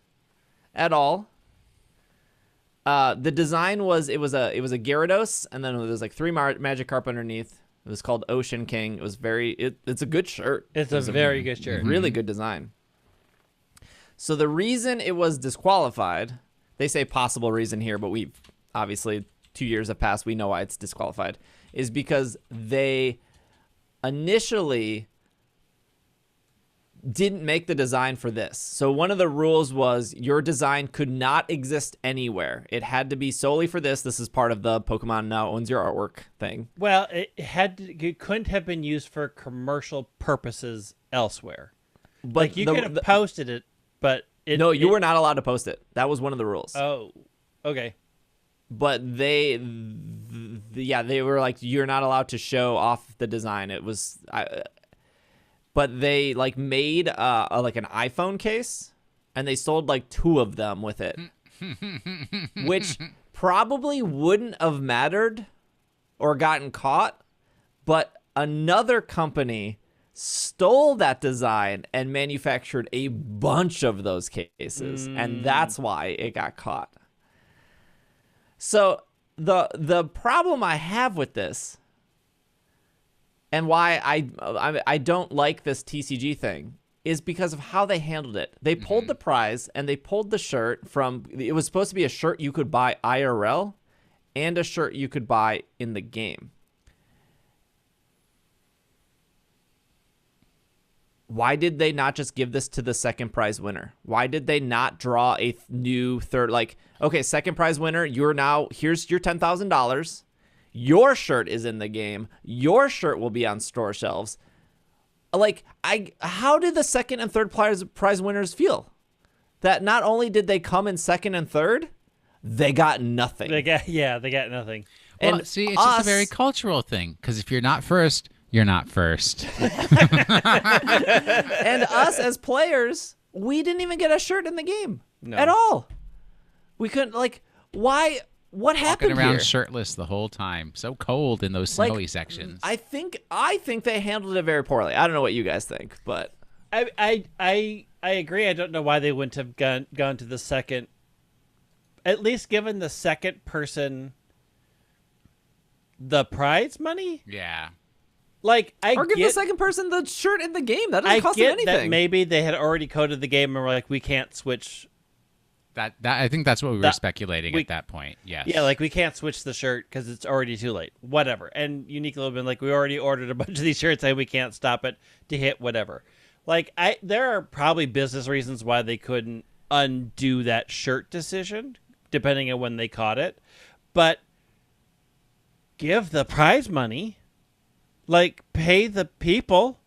at all. The design was a Gyarados, and then there was like 3 Magikarp underneath. It was called Ocean King. It was it's a good shirt. It's a very good shirt. Really good design. So the reason it was disqualified, they say possible reason here, but we obviously 2 years have passed. We know why it's disqualified, is because they initially didn't make the design for this. So one of the rules was your design could not exist anywhere. It had to be solely for this. This is part of the Pokemon Now Owns Your Artwork thing. Well, it couldn't have been used for commercial purposes elsewhere. But like you could have posted it, but you were not allowed to post it. That was one of the rules. Oh, okay. But they were like, you're not allowed to show off the design. It was, but they like made like an iPhone case, and they sold like 2 of them with it, which probably wouldn't have mattered or gotten caught, but another company stole that design and manufactured a bunch of those cases, and that's why it got caught. So the problem I have with this, and why I don't like this TCG thing, is because of how they handled it. They pulled the prize, and they pulled the shirt from, it was supposed to be a shirt you could buy IRL and a shirt you could buy in the game. Why did they not just give this to the second prize winner? Why did they not draw a new third? Like, okay, second prize winner, here's your $10,000. Your shirt is in the game. Your shirt will be on store shelves. Like, how did the second and third prize winners feel? That not only did they come in second and third, they got nothing. They got nothing. Well, And see, it's just a very cultural thing, because if you're not first, you're not first. And us as players, we didn't even get a shirt in the game at all. We couldn't, like, why? What happened Walking around here? shirtless the whole time. So cold in those snowy sections. I think they handled it very poorly. I don't know what you guys think, but I agree. I don't know why they wouldn't have gone to the second, at least given the second person the prize money. Yeah. Like, give the second person the shirt in the game. That doesn't cost them anything. That maybe they had already coded the game and were like, we can't switch. That I think that's what we were speculating at that point. Yes. Yeah, like, we can't switch the shirt because it's already too late. Whatever. And Uniqlo have been like, we already ordered a bunch of these shirts and we can't stop it to hit whatever. Like, there are probably business reasons why they couldn't undo that shirt decision, depending on when they caught it. But give the prize money. Like, pay the people.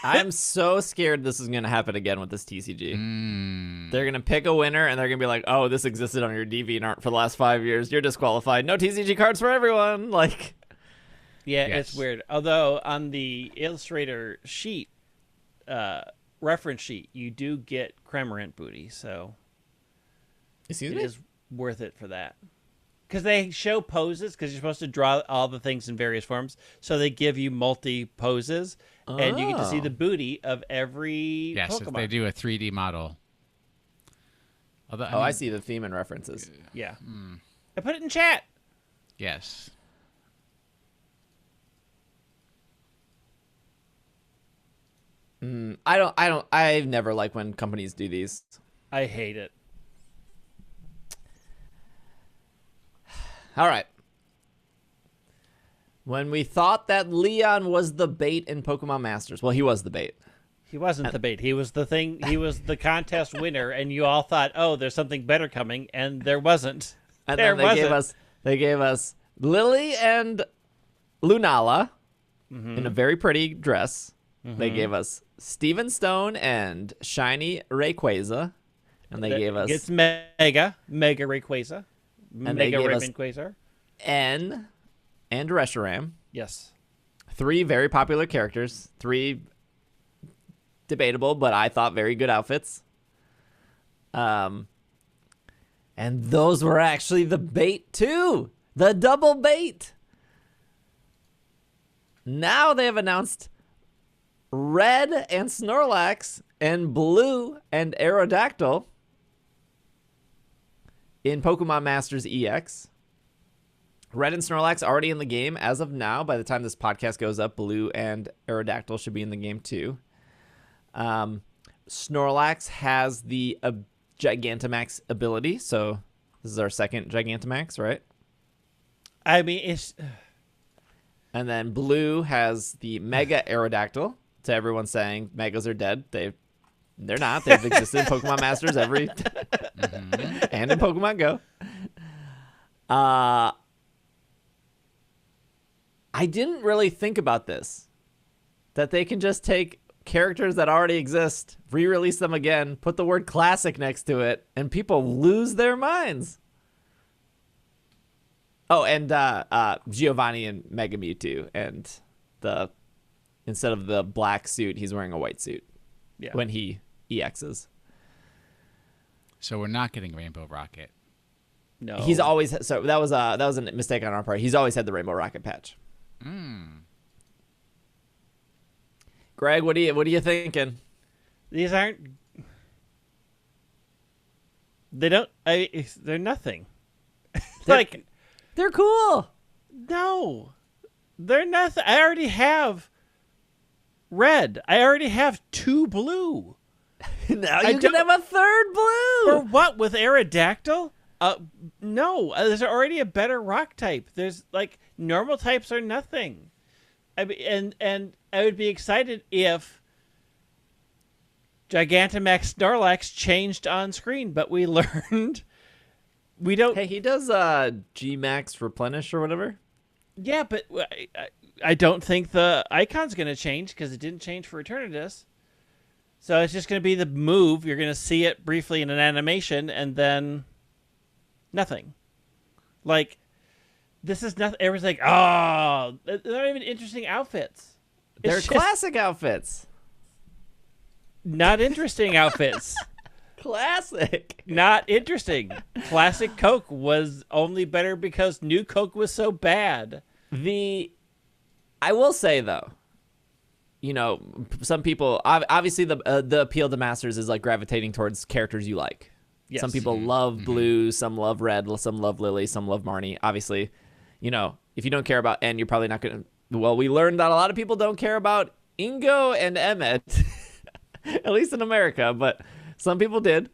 I'm so scared this is going to happen again with this TCG. They're going to pick a winner, and they're going to be like, oh, this existed on your DeviantArt for the last 5 years. You're disqualified. No TCG cards for everyone. Like, Yeah, Yes. it's weird. Although on the Illustrator sheet, reference sheet, you do get Cramorant booty, so Excuse it me? is worth it for that. Because they show poses, because you're supposed to draw all the things in various forms, so they give you multi-poses, and you get to see the booty of every Yes, Pokemon. they do a 3D model. Although, I see the theme and references. Yeah. I put it in chat. Yes. I've never liked when companies do these. I hate it. All right. When we thought that Leon was the bait in Pokemon Masters, well, he was the bait. He wasn't the bait. He was the thing. He was the contest winner, and you all thought, "Oh, there's something better coming," and there wasn't. And there then they gave us Lily and Lunala in a very pretty dress. They gave us Steven Stone and Shiny Rayquaza, and they gave us It's Mega Rayquaza, And they Mega gave us- Rayquaza. N and Reshiram. Yes. 3 very popular characters. 3 debatable, but I thought very good outfits. And those were actually the bait too. The double bait. Now they have announced Red and Snorlax and Blue and Aerodactyl in Pokemon Masters EX. Red and Snorlax already in the game as of now. By the time this podcast goes up, Blue and Aerodactyl should be in the game too. Snorlax has the Gigantamax ability, so this is our second Gigantamax, right? I mean, it's And then Blue has the Mega Aerodactyl. To everyone saying Megas are dead, they're not. They've existed in Pokemon Masters and in Pokemon Go. I didn't really think about this. That they can just take characters that already exist, re-release them again, put the word classic next to it, and people lose their minds. Oh, and Giovanni and Mega Mewtwo, and instead of the black suit, he's wearing a white suit when he EXs. So we're not getting Rainbow Rocket. no. He's always that was a mistake on our part. He's always had the Rainbow Rocket patch. Greg, what are you thinking? These aren't. They don't. They're nothing. Like, They're cool. no, they're nothing. I already have red. I already have 2 blue. Now I you can don't- have a third For blue. what? With Aerodactyl? No. There's already a better rock type. There's like normal types are nothing. I mean, and I would be excited if Gigantamax Snorlax changed on screen, but we learned we don't. Hey, he does G Max replenish or whatever. Yeah, but I don't think the icon's going to change because it didn't change for Eternatus. So it's just going to be the move. You're going to see it briefly in an animation and then nothing. Like, this is nothing. Everyone's like, oh, they're not even interesting outfits. They're It's just classic outfits. not interesting outfits. Classic. Not interesting. Classic Coke was only better because New Coke was so bad. I will say though, some people obviously the appeal to Masters is like gravitating towards characters you like. Yes. Some people love Blue, some love Red, some love Lily, some love Marnie. Obviously, if you don't care about N, you're probably not going to. Well, we learned that a lot of people don't care about Ingo and Emmet, at least in America, but some people did.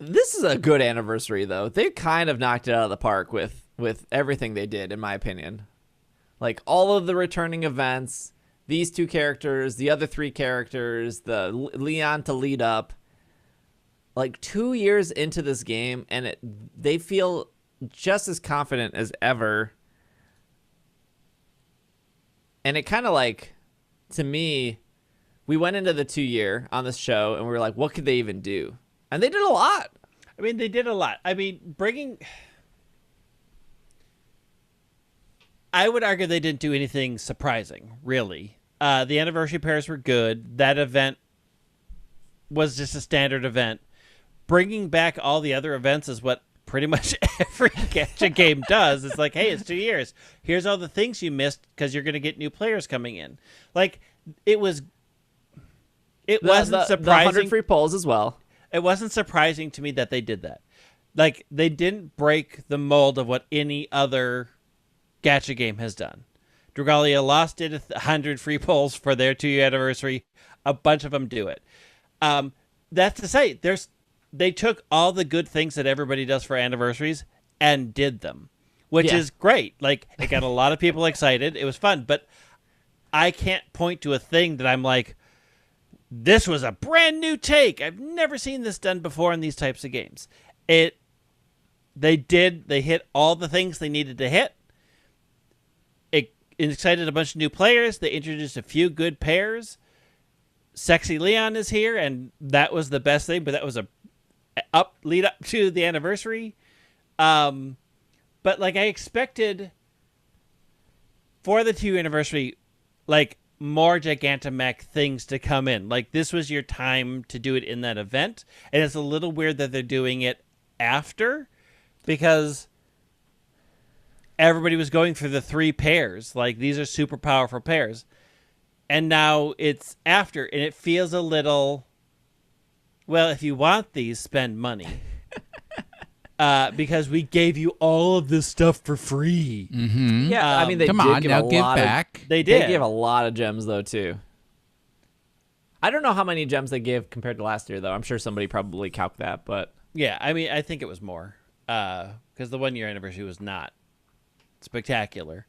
This is a good anniversary, though. They kind of knocked it out of the park with everything they did, in my opinion. Like, all of the returning events, these 2 characters, the other 3 characters, the Leon to lead up. Like, 2 years into this game, and they feel just as confident as ever. And it kind of like, to me, we went into the 2-year on this show, and we were like, what could they even do? And they did a lot. I mean, they did a lot. I mean, bringing I would argue they didn't do anything surprising, really. The anniversary pairs were good. That event was just a standard event. Bringing back all the other events is what pretty much every gacha game does. It's like, hey, it's 2 years. Here's all the things you missed because you're going to get new players coming in. Like, it wasn't surprising. The 100 free polls as well. It wasn't surprising to me that they did that. Like, they didn't break the mold of what any other gacha game has done. Dragalia Lost did 100 free polls for their 2-year anniversary. A bunch of them do it. That's to say, they took all the good things that everybody does for anniversaries and did them, which is great. Like, it got a lot of people excited. It was fun, but I can't point to a thing that I'm like, this was a brand new take. I've never seen this done before in these types of games. They hit all the things they needed to hit. It excited a bunch of new players. They introduced a few good pairs. Sexy Leon is here, and that was the best thing, but that was a lead up to the anniversary. But like, I expected for the 2-year anniversary, like, more Gigantamax things to come in. Like, this was your time to do it in that event, and it's a little weird that they're doing it after, because everybody was going through the 3 pairs. Like, these are super powerful pairs. And now it's after, and it feels a little, well, if you want these, spend money. Because we gave you all of this stuff for free. Mm-hmm. Yeah, I mean, they come did on, give now a give lot back. They did. They gave a lot of gems, though, too. I don't know how many gems they gave compared to last year, though. I'm sure somebody probably calced that, but... Yeah, I mean, I think it was more. Because the 1-year anniversary was not spectacular.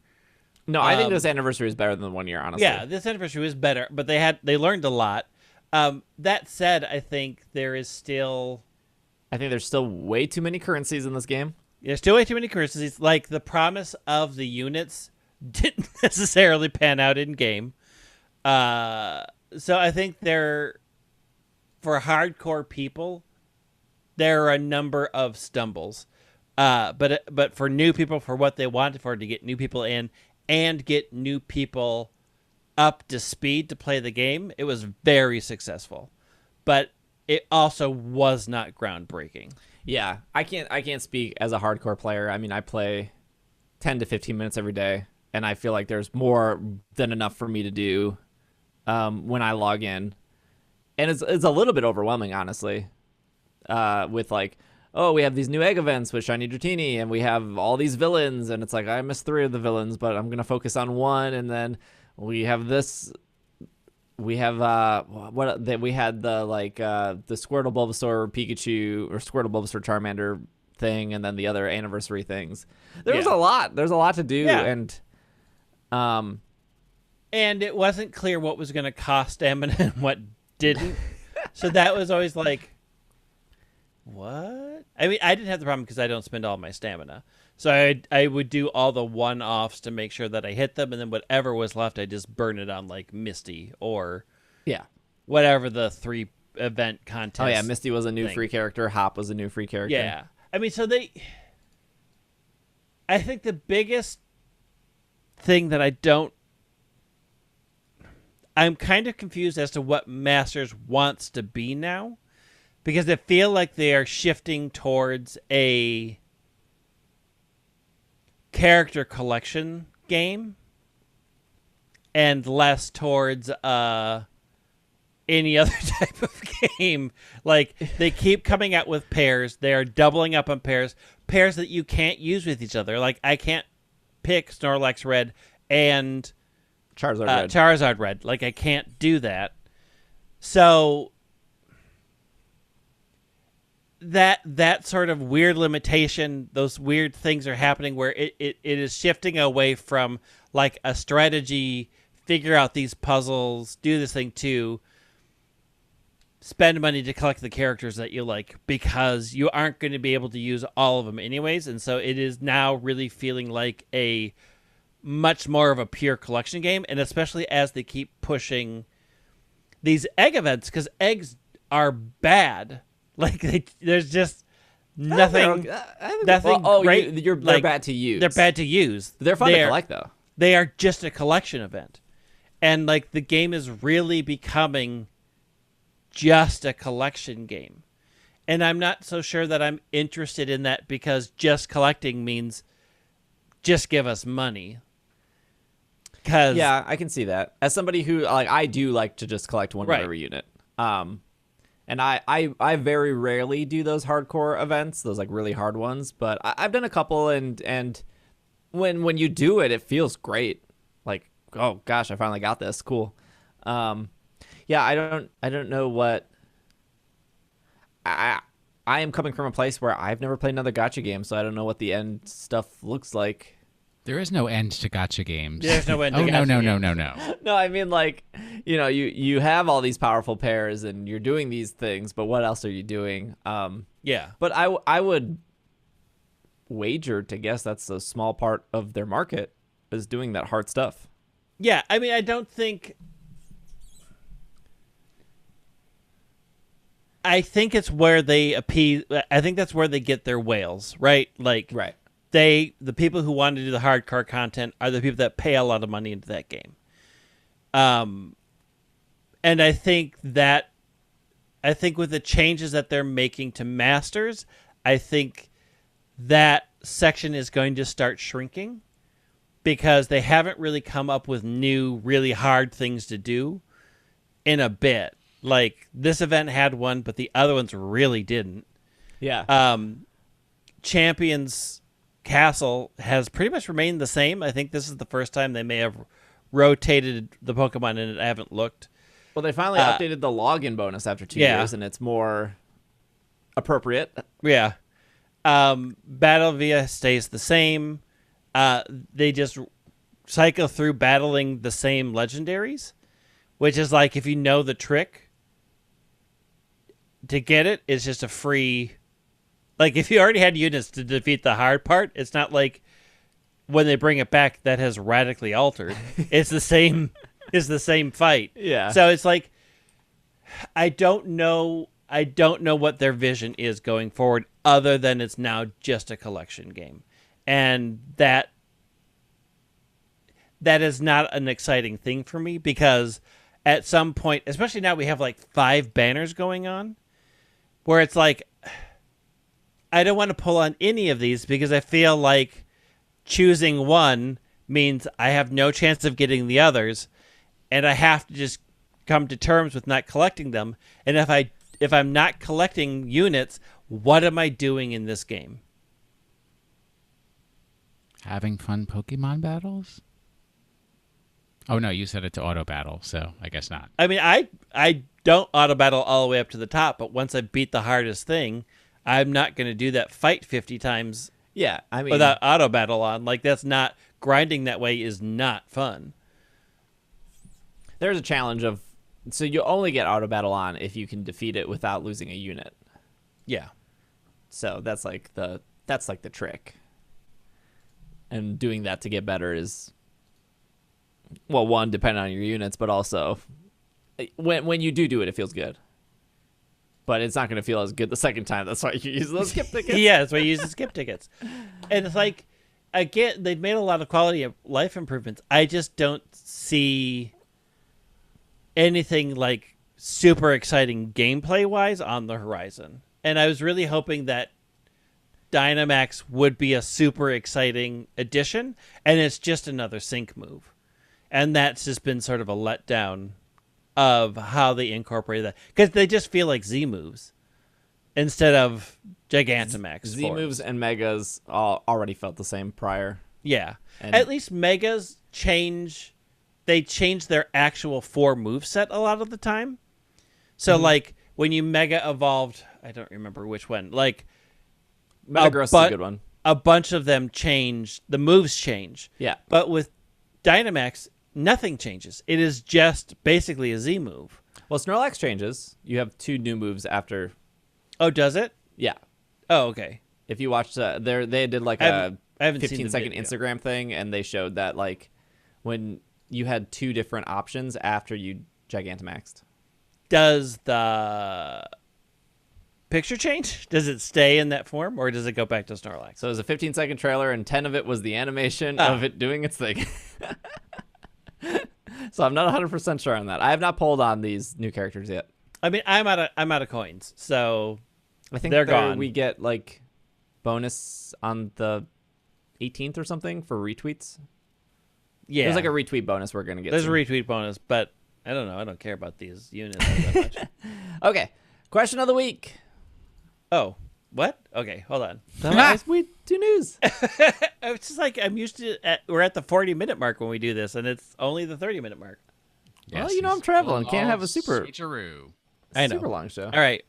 No, I think this anniversary is better than the 1 year, honestly. Yeah, this anniversary was better, but they learned a lot. That said, I think there's still way too many currencies in this game. There's still way too many currencies. Like, the promise of the units didn't necessarily pan out in game. So I think for hardcore people, there are a number of stumbles. But for new people, for what they wanted for, to get new people in and get new people up to speed to play the game, it was very successful. But it also was not groundbreaking. Yeah, I can't speak as a hardcore player. I mean, I play 10 to 15 minutes every day, and I feel like there's more than enough for me to do when I log in. And it's a little bit overwhelming, honestly, with like, oh, we have these new egg events with Shiny Dratini, and we have all these villains, and it's like, I missed 3 of the villains, but I'm going to focus on 1, and then we have this... We have we had the the Squirtle, Bulbasaur, Pikachu, or Squirtle, Bulbasaur, Charmander thing, and then the other anniversary things. There's a lot to do, and it wasn't clear what was going to cost stamina and what didn't. So that was always like, what? I mean, I didn't have the problem because I don't spend all my stamina. So I would do all the one-offs to make sure that I hit them, and then whatever was left, I just burn it on, like, Misty or whatever the 3 event contest. Oh, yeah, Misty was a new thing. free character. Hop was a new free character. Yeah. I mean, so I think the biggest thing that I'm kind of confused as to what Masters wants to be now, because I feel like they are shifting towards a character collection game and less towards any other type of game. Like, they keep coming out with pairs. They're doubling up on pairs that you can't use with each other. Like, I can't pick Snorlax Red and Charizard Red. Like, I can't do that. So that sort of weird limitation, those weird things are happening where it is shifting away from like a strategy, figure out these puzzles, do this thing, to spend money to collect the characters that you like, because you aren't going to be able to use all of them anyways. And so it is now really feeling like a much more of a pure collection game. And especially as they keep pushing these egg events, because eggs are bad. Like, there's just nothing. Nothing great. They're bad to use. They're bad to use. They're fun to collect, though. They are just a collection event, and like the game is really becoming just a collection game, and I'm not so sure that I'm interested in that because just collecting means just give us money. Yeah, I can see that. As somebody who I do like to just collect one every unit. And I very rarely do those hardcore events, those like really hard ones, but I've done a couple, and when you do it, it feels great. Like, oh gosh, I finally got this. Cool. Yeah, I don't know what I am coming from a place where I've never played another gacha game, so I don't know what the end stuff looks like. There is no end to gacha games. There's no end to gacha no. No, I mean, like, you have all these powerful pairs and you're doing these things, but what else are you doing? Yeah. But I would wager to guess that's a small part of their market is doing that hard stuff. Yeah, I mean, I don't think... I think it's where they appease... I think that's where they get their whales, right? Like, right. The people who want to do the hardcore content are the people that pay a lot of money into that game. And I think with the changes that they're making to Masters, I think that section is going to start shrinking because they haven't really come up with new, really hard things to do in a bit. Like, this event had one, but the other ones really didn't. Yeah. Champions Castle has pretty much remained the same. I think this is the first time they may have rotated the Pokemon in it. I haven't looked. Well, they finally updated the login bonus after 2 years, and it's more appropriate. Yeah. Battle Via stays the same. They just cycle through battling the same legendaries, which is like if you know the trick to get it, it's just a free... Like, if you already had units to defeat the hard part, it's not like when they bring it back that has radically altered. It's the same. It's the same fight. Yeah. So it's like, I don't know what their vision is going forward, other than it's now just a collection game, and that is not an exciting thing for me because at some point, especially now, we have like 5 banners going on, where it's like, I don't want to pull on any of these because I feel like choosing one means I have no chance of getting the others, and I have to just come to terms with not collecting them. And if I'm not collecting units, what am I doing in this game? Having fun Pokemon battles? Oh no, you said it to auto battle, so I guess not. I mean, I don't auto battle all the way up to the top, but once I beat the hardest thing, I'm not going to do that fight 50 times. Yeah, I mean, without auto battle on. Like, that's not... Grinding that way is not fun. There's a challenge of... So you only get auto battle on if you can defeat it without losing a unit. Yeah. So that's like the trick. And doing that to get better is... Well, one, depending on your units, but also... When you do it, it feels good. But it's not going to feel as good the second time. That's why you use those skip tickets. Yeah, that's why you use the skip tickets. And it's like, again, they've made a lot of quality of life improvements. I just don't see anything like super exciting gameplay-wise on the horizon. And I was really hoping that Dynamax would be a super exciting addition, and it's just another sync move. And that's just been sort of a letdown of how they incorporate that, because they just feel like Z moves instead of Gigantamax. Z moves and Megas already felt the same prior. Yeah, and at least Megas change their actual 4 moveset a lot of the time. So like when you Mega evolved, I don't remember which one. Like Metagross is a good one. A bunch of them change. The moves change. Yeah, but with Dynamax, nothing changes. It is just basically a Z move. Well, Snorlax changes. You have 2 new moves after. Oh, does it? Yeah. Oh, okay. If you watched, they did like I haven't 15-second Instagram thing, and they showed that like when you had 2 different options after you Gigantamaxed. Does the picture change? Does it stay in that form, or does it go back to Snorlax? So it was a 15-second trailer, and 10 of it was the animation of it doing its thing. So I'm not 100% sure on that. I have not pulled on these new characters yet. I mean, I'm out of coins, so I think they're gone. We get like bonus on the 18th or something for retweets. Yeah, There's like a retweet bonus we're gonna get. There's soon. a retweet bonus, but I don't know. I don't care about these units that much. Okay, question of the week. Oh, what? Okay, hold on. We do news. It's just like I'm used to. We're at the 40-minute mark when we do this, and it's only the 30-minute mark. Well, you know I'm traveling. Can't have a super I know. super long show. All right.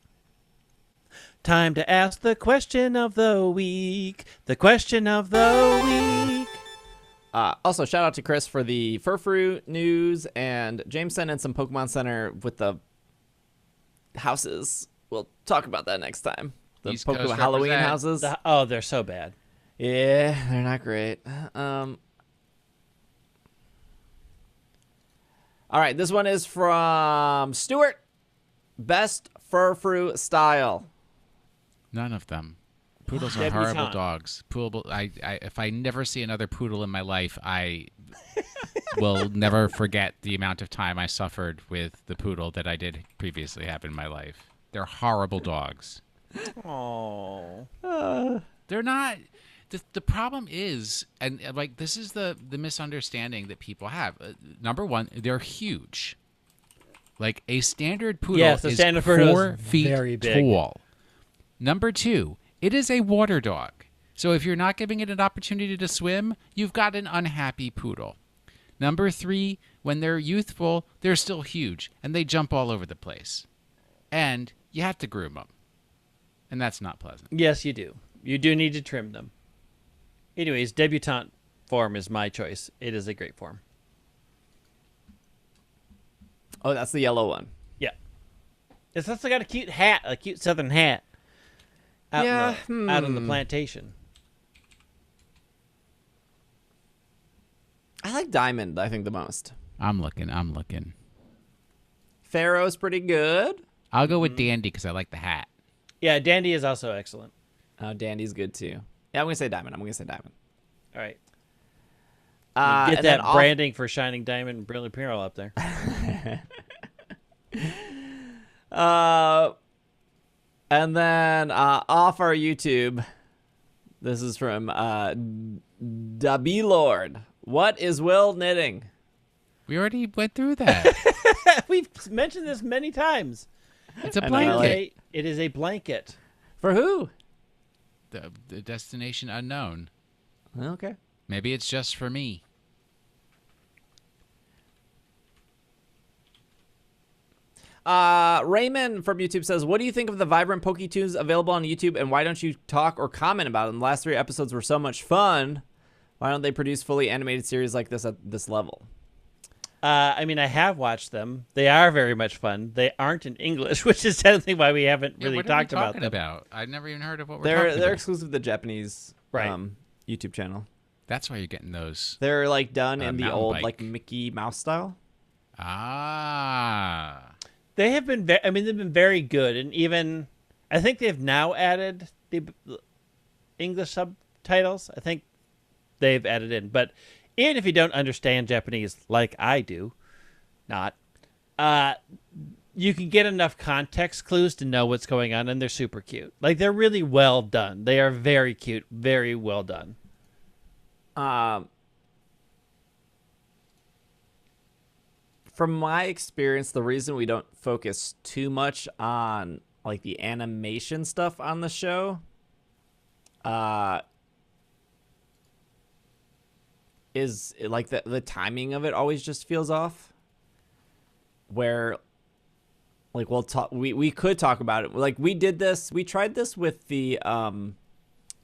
Time to ask the question of the week. The question of the week. Also, shout out to Chris for the Furfrou news, and James sent in some Pokemon Center with the houses. We'll talk about that next time. The East Pokemon Coast Halloween represent. houses. They're so bad. Yeah, they're not great. All right, this one is from Stuart. Best Furfrou style. None of them. Poodles are Debutante. horrible dogs. If I never see another poodle in my life, I will never forget the amount of time I suffered with the poodle that I did previously have in my life. They're horrible dogs. Oh. They're not. The problem is, and like this is the misunderstanding that people have. Number one, they're huge. Like a standard poodle Yes, the is standard poodle 4 is feet very big. tall. Number two, it is a water dog. So if you're not giving it an opportunity to swim, you've got an unhappy poodle. Number three, when they're youthful, they're still huge, and they jump all over the place. And you have to groom them. And that's not pleasant. Yes, you do. You do need to trim them. Anyways, debutante form is my choice. It is a great form. Oh, that's the yellow one. Yeah. It's also got a cute hat, a cute southern hat. Out out on the plantation. I like Diamond, I think, the most. I'm looking. Pharaoh's pretty good. I'll go with Dandy because I like the hat. Yeah, Dandy is also excellent. Dandy's good, too. Yeah, I'm going to say Diamond. All right. And Get then that branding for Shining Diamond and Brilliant Pearl up there. And then off our YouTube, this is from W Lord. What is Will knitting? We already went through that. We've mentioned this many times. It's a I know, blanket. It is a blanket. For who? The destination unknown. Okay. Maybe it's just for me. Raymond from YouTube says, what do you think of the vibrant Poketunes available on YouTube, and why don't you talk or comment about them? The last 3 episodes were so much fun. Why don't they produce fully animated series like this at this level? I mean, I have watched them. They are very much fun. They aren't in English, which is technically why we haven't really what talked are we about talking them. about? I've never even heard of what we're They're talking about. exclusive to the Japanese YouTube channel. That's why you're getting those. They're like done in the mountain old bike. like Mickey Mouse style. Ah. They have been. They've been very good, and even I think they've now added the English subtitles. I think they've added in, but even if you don't understand Japanese like I do, you can get enough context clues to know what's going on, and they're super cute. Like they're really well done. They are very cute, very well done. From my experience, the reason we don't focus too much on like the animation stuff on the show, is like the timing of it always just feels off. Where, like, we'll talk, we could talk about it. Like we tried this with the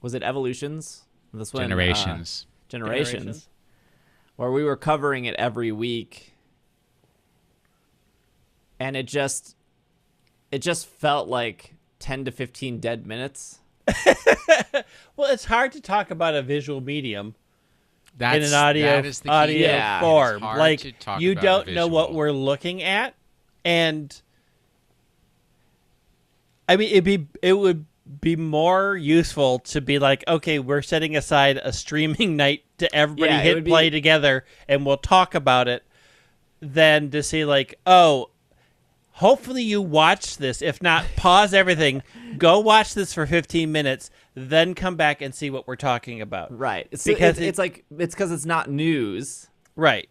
was it Evolutions? This one, Generations, where we were covering it every week. And it just felt like 10 to 15 dead minutes. Well, it's hard to talk about a visual medium in an that is the key. form. It's hard Like to talk you about don't a know what visual. we're looking at, and I mean, it would be more useful to be like, okay, we're setting aside a streaming night to everybody hit play together, and we'll talk about it. Than to say like, oh, hopefully you watch this. If not, pause everything, go watch this for 15 minutes, then come back and see what we're talking about. Right. Because it's because it's not news. Right.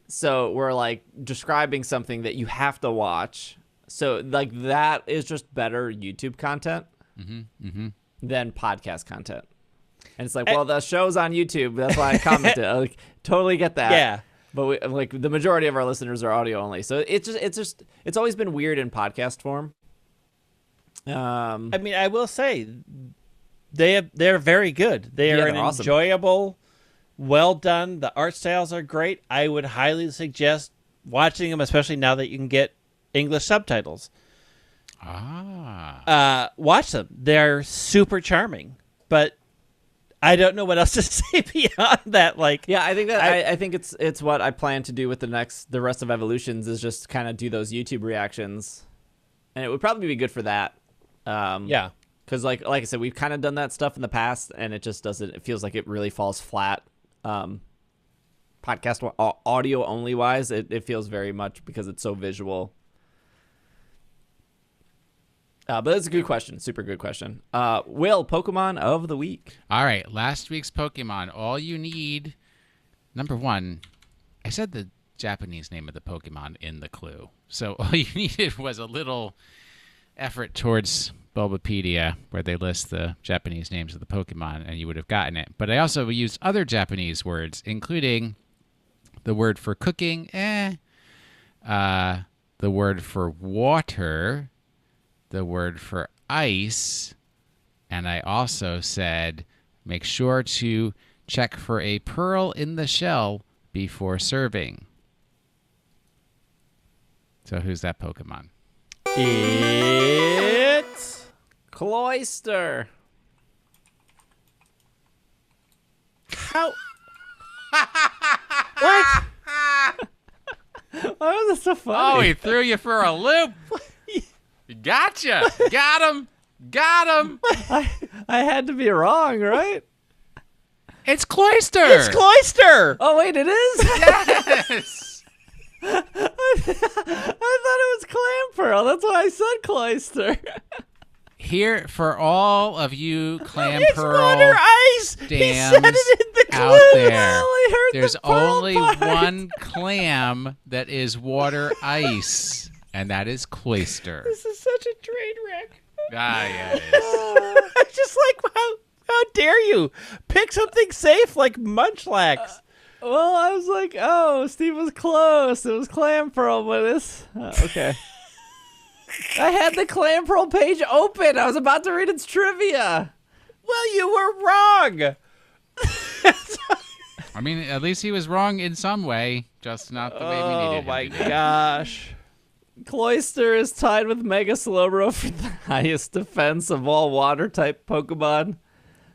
So we're like describing something that you have to watch. So like that is just better YouTube content than podcast content. And it's like, well, the show's on YouTube. That's why I commented. I like, totally get that. Yeah. But like the majority of our listeners are audio only, so it's always been weird in podcast form. I mean, I will say they're very good. They're awesome. Enjoyable, well done. The art styles are great. I would highly suggest watching them, especially now that you can get English subtitles. Watch them. They're super charming, but I don't know what else to say beyond that. Like, yeah, I think that I think it's what I plan to do with the rest of Evolutions is just kind of do those YouTube reactions, and it would probably be good for that. Yeah, because like I said, we've kind of done that stuff in the past, and it just doesn't. It feels like it really falls flat. Podcast audio only wise, it feels very much because it's so visual. But that's a good question. Super good question. Will, Pokemon of the week. All right. Last week's Pokemon. All you need. Number one, I said the Japanese name of the Pokemon in the clue. So all you needed was a little effort towards Bulbapedia, where they list the Japanese names of the Pokemon, and you would have gotten it. But I also used other Japanese words, including the word for cooking, the word for water, the word for ice, and I also said make sure to check for a pearl in the shell before serving. So who's that Pokemon? It's Cloyster. How? What? Why was this so funny? Oh, he threw you for a loop. Gotcha. Got him. Got him. I had to be wrong, right? It's Cloyster. It's Cloyster. Oh, wait, it is? Yes. I thought it was Clamperl. That's why I said Cloyster. Here, for all of you Clam It's Pearl water ice. He said dams it in the out clue. there, only heard there's the pearl only part. one clam that is water ice, and that is Cloyster. This is such a train wreck. Yeah, it is. I'm just like, how dare you pick something safe like Munchlax? Well, I was like, oh, Steve was close. It was Clamperl, but it's... okay. I had the Clamperl page open. I was about to read its trivia. Well, you were wrong. I mean, at least he was wrong in some way, just not the way we needed him Oh my to be. gosh. Cloyster is tied with Mega Slowbro for the highest defense of all water-type Pokemon.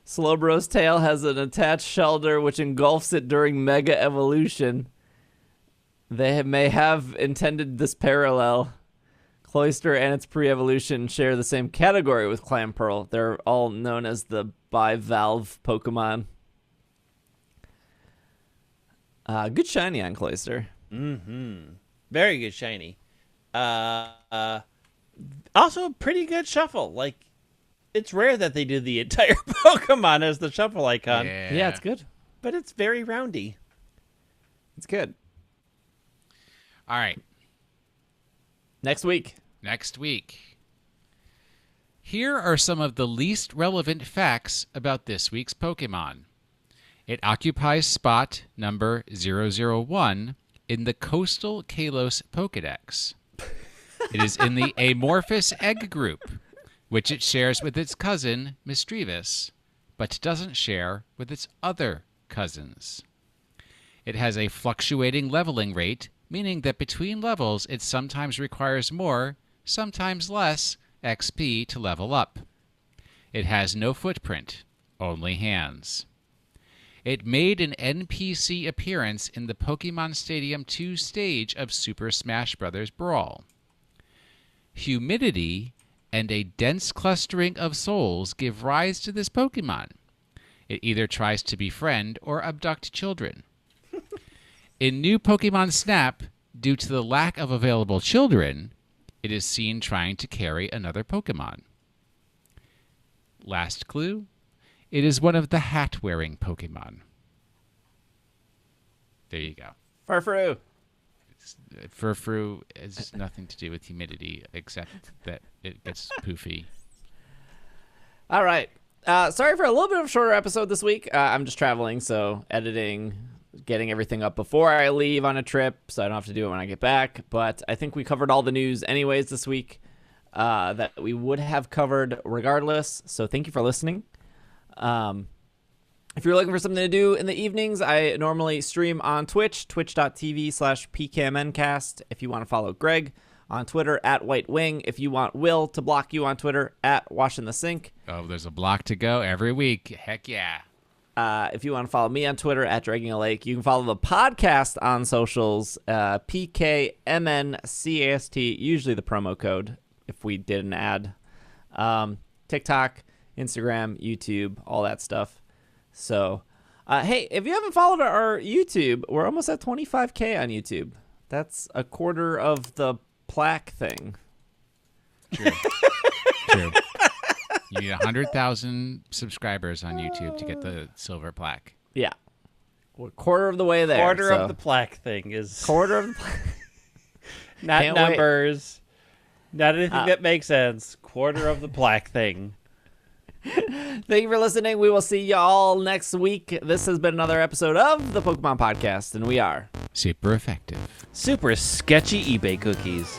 Slowbro's tail has an attached shelter which engulfs it during Mega Evolution. They may have intended this parallel. Cloyster and its pre-evolution share the same category with Clamperl. They're all known as the bivalve Pokemon. Good shiny on Cloyster. Mm-hmm. Very good shiny. Also a pretty good shuffle. Like, it's rare that they do the entire Pokemon as the shuffle icon. Yeah, it's good. But it's very roundy. It's good. All right. Next week. Next week. Here are some of the least relevant facts about this week's Pokemon. It occupies spot number 001 in the Coastal Kalos Pokedex. It is in the amorphous egg group, which it shares with its cousin, Misdreavus, but doesn't share with its other cousins. It has a fluctuating leveling rate, meaning that between levels it sometimes requires more, sometimes less, XP to level up. It has no footprint, only hands. It made an NPC appearance in the Pokemon Stadium 2 stage of Super Smash Bros. Brawl. Humidity and a dense clustering of souls give rise to this Pokemon. It either tries to befriend or abduct children. In new Pokemon Snap, due to the lack of available children, it is seen trying to carry another Pokemon. Last clue, it is one of the hat-wearing Pokemon. There you go. Furfrou. Furfrou has nothing to do with humidity except that it gets poofy. All right. Sorry for a little bit of a shorter episode this week. I'm just traveling, so editing, getting everything up before I leave on a trip, so I don't have to do it when I get back. But I think we covered all the news anyways this week that we would have covered regardless. So thank you for listening. If you're looking for something to do in the evenings, I normally stream on Twitch, twitch.tv/PKMNcast. If you want to follow Greg on Twitter, @WhiteWing. If you want Will to block you on Twitter, @WashInTheSink. Oh, there's a block to go every week. Heck yeah. If you want to follow me on Twitter, @DraggingALake. You can follow the podcast on socials, PKMNcast, usually the promo code if we did an ad. TikTok, Instagram, YouTube, all that stuff. So, hey, if you haven't followed our YouTube, we're almost at 25K on YouTube. That's a quarter of the plaque thing. True. True. You need 100,000 subscribers on YouTube to get the silver plaque. Yeah. We're a quarter of the way there. Quarter of the plaque thing is... Quarter of the plaque. Not Can't numbers. Not anything that makes sense. Quarter of the plaque thing. Thank you for listening. We will see y'all next week. This has been another episode of the Pokemon Podcast, and we are Super effective. Super sketchy eBay cookies.